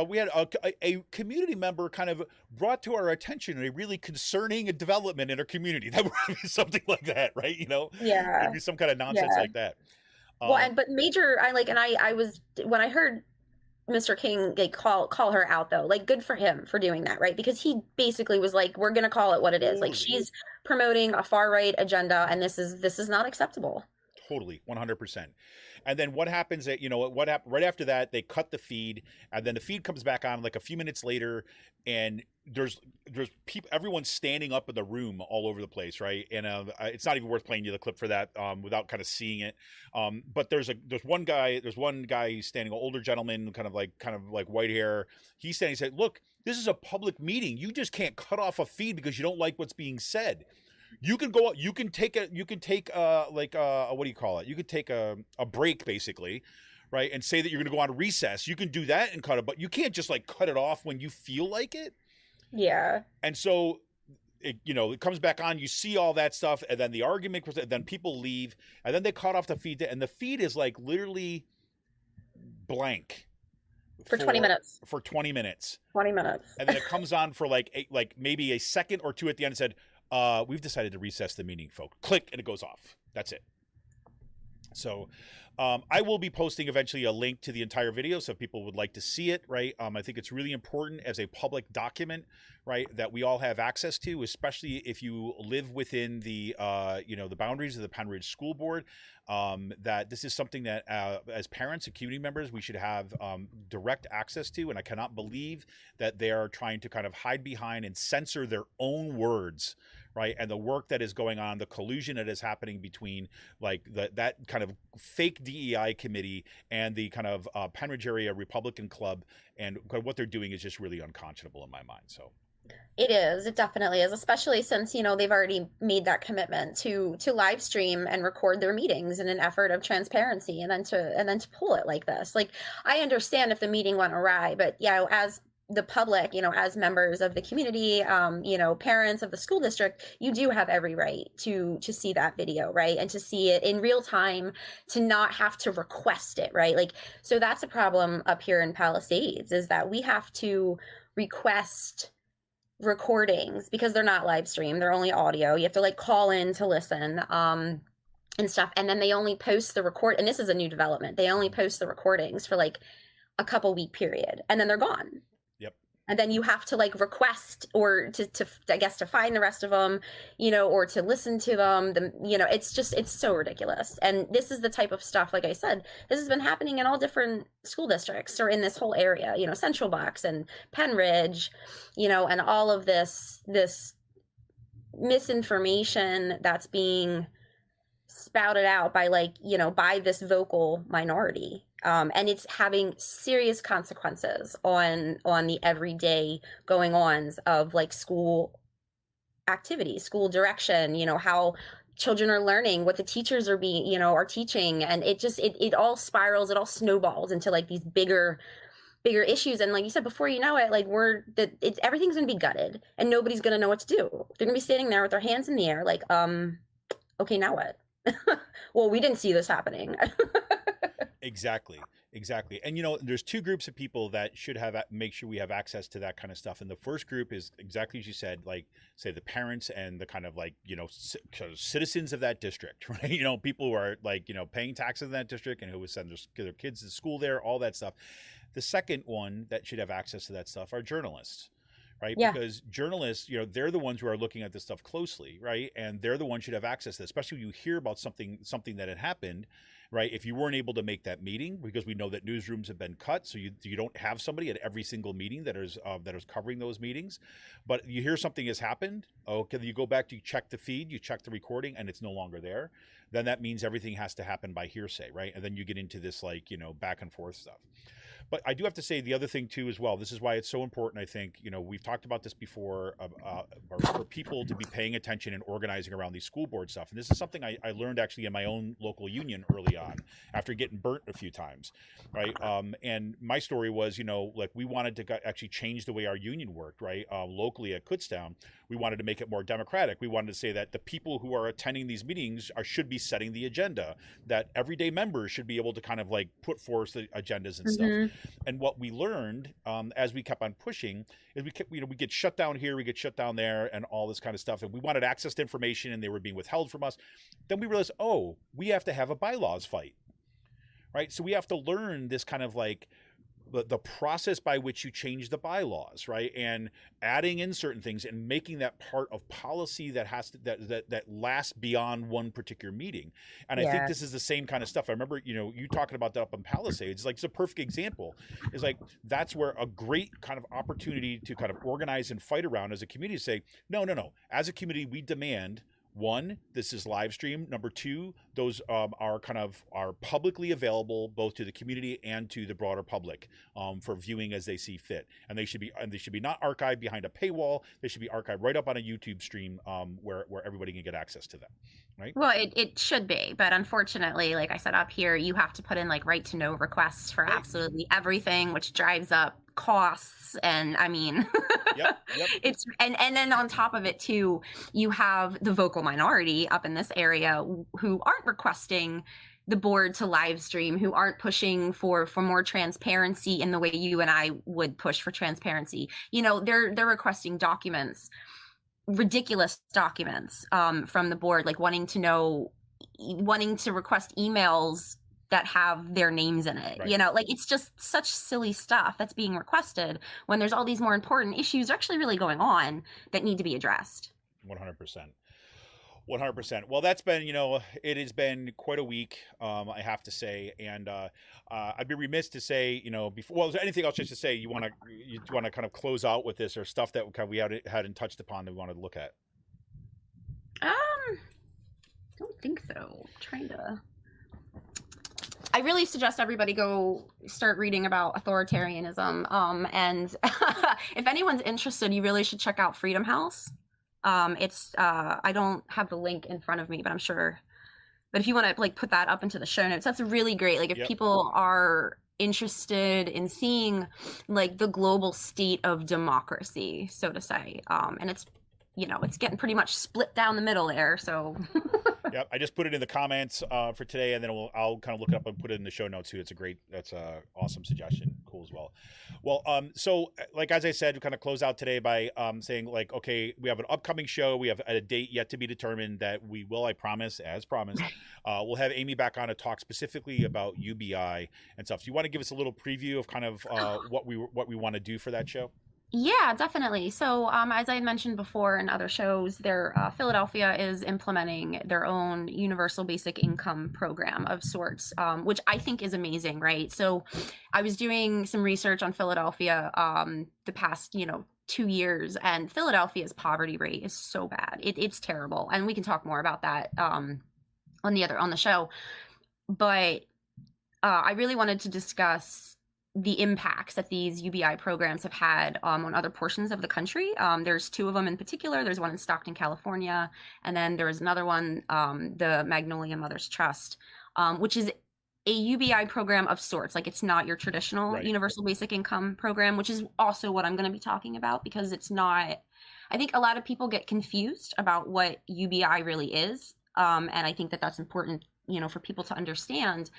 We had a community member kind of brought to our attention a really concerning development in our community. That would be something like that, right? Yeah. It'd be some kind of nonsense Yeah. like that. But Major, I was, when I heard Mr. King call her out, though, like, good for him for doing that, right? Because he basically was like, we're gonna call it what it is. Like, she's promoting a far right agenda, and this is not acceptable. Totally, 100%. And then what happens at, what happened right after that, they cut the feed, and then the feed comes back on like a few minutes later, and there's people, everyone's standing up in the room all over the place, right? And it's not even worth playing you the clip for that without kind of seeing it. But there's one guy who's standing, an older gentleman, kind of like white hair. He's standing, he said, "Look, this is a public meeting. You just can't cut off a feed because you don't like what's being said. You can go. You can take what do you call it? You could take a break, basically, right? And say that you're going to go on recess. You can do that and cut it, but you can't just like cut it off when you feel like it." Yeah. And so, it comes back on. You see all that stuff, and then the argument, then people leave, and then they cut off the feed, and the feed is like literally blank for 20 minutes. For 20 minutes. 20 minutes. And then it comes on for like maybe a second or two at the end and said, "We've decided to recess the meeting, folks." Click, and it goes off. That's it. So I will be posting eventually a link to the entire video, so if people would like to see it, right? I think it's really important as a public document, right, that we all have access to, especially if you live within the the boundaries of the Pennridge School Board. That this is something that as parents and community members we should have direct access to, and I cannot believe that they are trying to kind of hide behind and censor their own words, right? And the work that is going on, the collusion that is happening between like that kind of fake DEI committee and the kind of Pennridge area Republican club, and what they're doing is just really unconscionable in my mind. So it is. It definitely is, especially since, they've already made that commitment to live stream and record their meetings in an effort of transparency, and then to pull it like this. Like, I understand if the meeting went awry, but as the public, as members of the community, parents of the school district, you do have every right to see that video, right? And to see it in real time, to not have to request it, right? Like, so that's a problem up here in Palisades, is that we have to request recordings because they're not live stream, they're only audio. You have to like call in to listen and stuff, and then they only post the record, and this is a new development, they only post the recordings for like a couple week period, and then they're gone. And then you have to like request, or to I guess to find the rest of them, or to listen to them. It's so ridiculous. And this is the type of stuff, like I said, this has been happening in all different school districts or in this whole area, Central Bucks and Pennridge, and all of this misinformation that's being spouted out by by this vocal minority. And it's having serious consequences on the everyday going ons of like school activities, school direction, how children are learning, what the teachers are are teaching. And it all spirals, it all snowballs into like these bigger issues. And like you said, before you know it, like everything's going to be gutted and nobody's going to know what to do. They're going to be standing there with their hands in the air like, okay, now what? Well, we didn't see this happening. Exactly. And there's two groups of people that should make sure we have access to that kind of stuff. And the first group is exactly as you said, like say the parents and the kind of like citizens of that district, right? People who are like paying taxes in that district and who would send their kids to school there, all that stuff. The second one that should have access to that stuff are journalists. Right? Yeah. Because journalists, they're the ones who are looking at this stuff closely, right? And they're the ones who should have access to it, especially when you hear about something that had happened, right? If you weren't able to make that meeting, because we know that newsrooms have been cut, so you don't have somebody at every single meeting that is covering those meetings. But you hear something has happened, okay, you go back, you check the feed, you check the recording, and it's no longer there. Then that means everything has to happen by hearsay, right? And then you get into this back and forth stuff. But I do have to say the other thing too as well. This is why it's so important. I think, you know, we've talked about this before, for people to be paying attention and organizing around these school board stuff. And this is something I learned actually in my own local union early on, after getting burnt a few times, right? And my story was, you know, like we wanted to actually change the way our union worked, right? Locally at Kutztown, we wanted to make it more democratic. We wanted to say that the people who are attending these meetings should be setting the agenda, that everyday members should be able to kind of like put forth the agendas and stuff. And what we learned as we kept on pushing is we get shut down here, we get shut down there, and all this kind of stuff. And we wanted access to information, and they were being withheld from us. Then we realized, oh, we have to have a bylaws fight, right? So we have to learn this kind of like the process by which you change the bylaws, right? And adding in certain things and making that part of policy that has to, that lasts beyond one particular meeting. And I think this is the same kind of stuff. I remember, you know, you talking about that up in Palisades, like it's a perfect example. It's like, that's where a great kind of opportunity to kind of organize and fight around as a community, say, no. As a community, we demand, one, this is live stream. Number two, those are publicly available both to the community and to the broader public for viewing as they see fit. And they should be not archived behind a paywall. They should be archived right up on a YouTube stream where everybody can get access to them. Right? Well, it should be, but unfortunately, like I said up here, you have to put in like right to know requests for absolutely everything, which drives up costs. And I mean, it's and then on top of it too, you have the vocal minority up in this area who aren't requesting the board to live stream, who aren't pushing for more transparency in the way you and I would push for transparency. You know, they're requesting documents, ridiculous documents from the board, like wanting to request emails that have their names in it. Right. You know, like it's just such silly stuff that's being requested when there's all these more important issues actually really going on that need to be addressed. 100%. Well, that's been, you know, it has been quite a week, I have to say, and I'd be remiss to say, you know, before. Well, is there anything else just to say you want to kind of close out with this, or stuff that we hadn't touched upon that we wanted to look at? Don't think so. I really suggest everybody go start reading about authoritarianism. And if anyone's interested, you really should check out Freedom House. It's I don't have the link in front of me, but I'm sure. But if you want to like put that up into the show notes, that's really great. Like if people are interested in seeing like the global state of democracy, so to say, and it's, you know, it's getting pretty much split down the middle there. So. Yeah, I just put it in the comments for today, and then I'll kind of look it up and put it in the show notes too. That's a awesome suggestion. Cool as well. Well, so like as I said, we kind of close out today by saying like, okay, we have an upcoming show. We have a date yet to be determined that we will, I promise, as promised, we'll have Amy back on to talk specifically about UBI and stuff. So you want to give us a little preview of kind of what we want to do for that show? Yeah, definitely. So as I mentioned before in other shows, Philadelphia is implementing their own universal basic income program of sorts, which I think is amazing, right? So I was doing some research on Philadelphia the past, 2 years, and Philadelphia's poverty rate is so bad. It's terrible. And we can talk more about that on the show. But I really wanted to discuss the impacts that these UBI programs have had on other portions of the country. There's two of them in particular. There's one in Stockton, California, and then there was another one, the Magnolia Mothers Trust, which is a UBI program of sorts. Like it's not your traditional universal basic income program, which is also what I'm going to be talking about, because it's not, I think a lot of people get confused about what UBI really is. And I think that that's important, for people to understand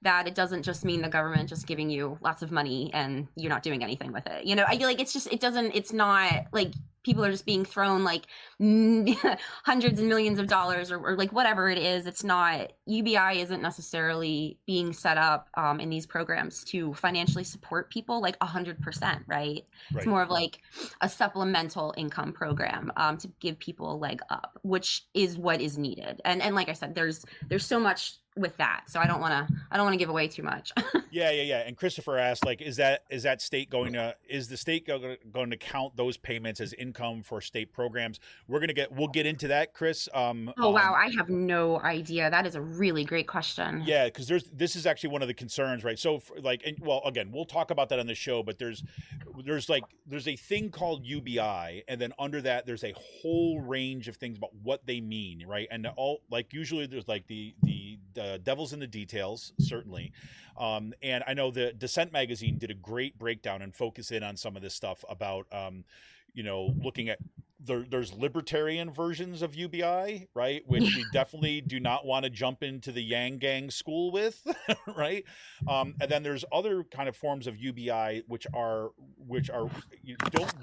that it doesn't just mean the government just giving you lots of money and you're not doing anything with it. I feel like it's not like people are just being thrown like hundreds and millions of dollars or like whatever it is. It's not, UBI isn't necessarily being set up in these programs to financially support people like 100%, right? It's more of like a supplemental income program to give people a leg up, which is what is needed. And like I said, there's so much with that. So I don't want to give away too much. Yeah. And Christopher asked, like, is the state going to count those payments as income for state programs? We'll get into that, Chris. Oh wow, I have no idea. That is a really great question. Yeah, because this is actually one of the concerns, right? So again, we'll talk about that on the show, but there's a thing called UBI, and then under that there's a whole range of things about what they mean, right? And usually there's like the devil's in the details, certainly. And I know the Dissent magazine did a great breakdown and focus in on some of this stuff about looking at there's libertarian versions of UBI, right? Which we definitely do not want to jump into the Yang Gang school with, right? And then there's other kind of forms of UBI which don't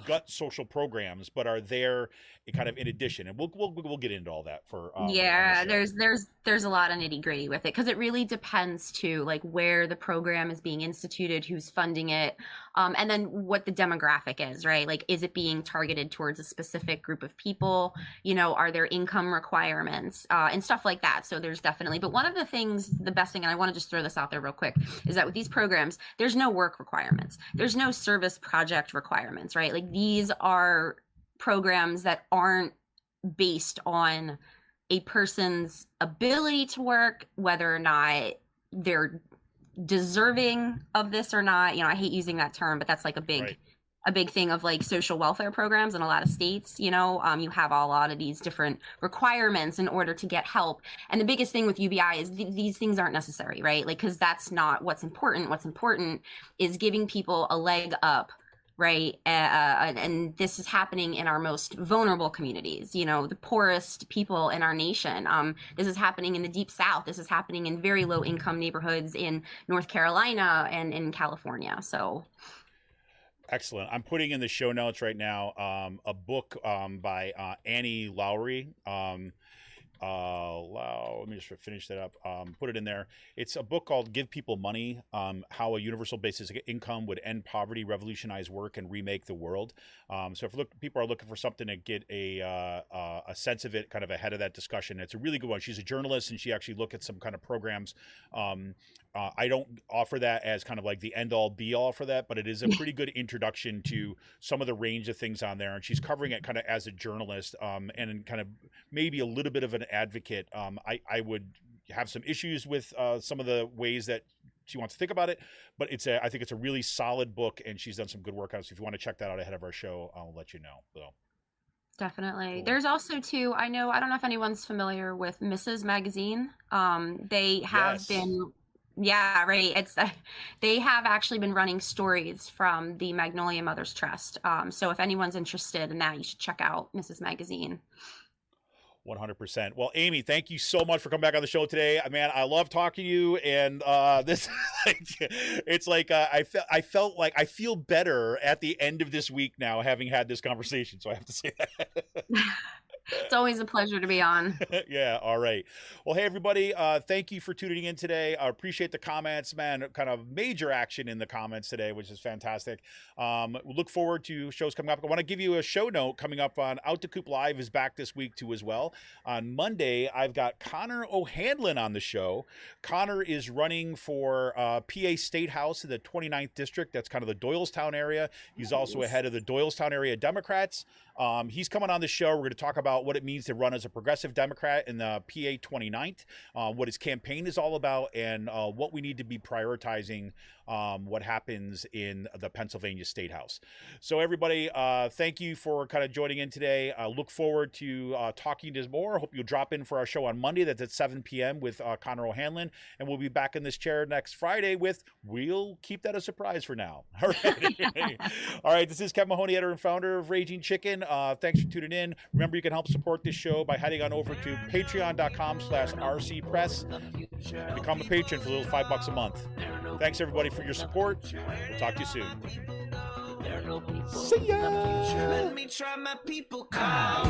gut social programs, but are there kind of in addition. And we'll get into all that for yeah. There's a lot of nitty gritty with it because it really depends too, like where the program is being instituted, who's funding it, and then what the demographic is, right? Like, is it being targeted towards a specific group of people? Are there income requirements and stuff like that? So there's definitely, but one of the things, the best thing, and I want to just throw this out there real quick, is that with these programs, there's no work requirements. There's no service project requirements, right? Like, these are programs that aren't based on a person's ability to work, whether or not they're deserving of this or not. I hate using that term, but that's like a big thing of like social welfare programs in a lot of states. You have a lot of these different requirements in order to get help. And the biggest thing with UBI is these things aren't necessary, right? Like, because that's not what's important. What's important is giving people a leg up, right? And this is happening in our most vulnerable communities, the poorest people in our nation. This is happening in the Deep South. This is happening in very low income neighborhoods in North Carolina and in California. So excellent. I'm putting in the show notes right now a book by Annie Lowry. Let me just finish that up. Put it in there. It's a book called "Give People Money: How a Universal Basic Income Would End Poverty, Revolutionize Work, and Remake the World." So if people are looking for something to get a sense of it, kind of ahead of that discussion, it's a really good one. She's a journalist, and she actually looked at some kind of programs. I don't offer that as kind of like the end all be all for that, but it is a pretty good introduction to some of the range of things on there. And she's covering it kind of as a journalist and kind of maybe a little bit of an advocate. I would have some issues with some of the ways that she wants to think about it, but I think it's a really solid book, and she's done some good work on it. So if you want to check that out ahead of our show, I'll let you know. So. Definitely. Cool. There's also too, I don't know if anyone's familiar with Mrs. Magazine. They have been, yeah, right. They have actually been running stories from the Magnolia Mothers Trust. So if anyone's interested in that, you should check out Mrs. Magazine. 100%. Well, Amy, thank you so much for coming back on the show today. Man, I love talking to you, and this it's like I felt like I feel better at the end of this week now, having had this conversation. So I have to say that. It's always a pleasure to be on. Yeah. All right. Well, hey, everybody. Thank you for tuning in today. I appreciate the comments, man. Kind of major action in the comments today, which is fantastic. We look forward to shows coming up. I want to give you a show note coming up on Out to Coop Live is back this week too as well. On Monday, I've got Connor O'Hanlon on the show. Connor is running for PA State House in the 29th District. That's kind of the Doylestown area. He's also ahead of the Doylestown area Democrats. He's coming on the show. We're going to talk about what it means to run as a progressive Democrat in the PA 29th, what his campaign is all about, and what we need to be prioritizing what happens in the Pennsylvania State House. So everybody, thank you for kind of joining in today. I look forward to talking to more. Hope you'll drop in for our show on Monday. That's at 7 p.m. with Connor O'Hanlon. And we'll be back in this chair next Friday we'll keep that a surprise for now. All right. All right. This is Kevin Mahoney, editor and founder of Raging Chicken. Thanks for tuning in. Remember, you can help support this show by heading on over to patreon.com/rcpress. Become a patron for a little $5 a month. Thanks everybody for your support. We'll talk to you soon. There are no people See ya. in the future. Let me try my people call.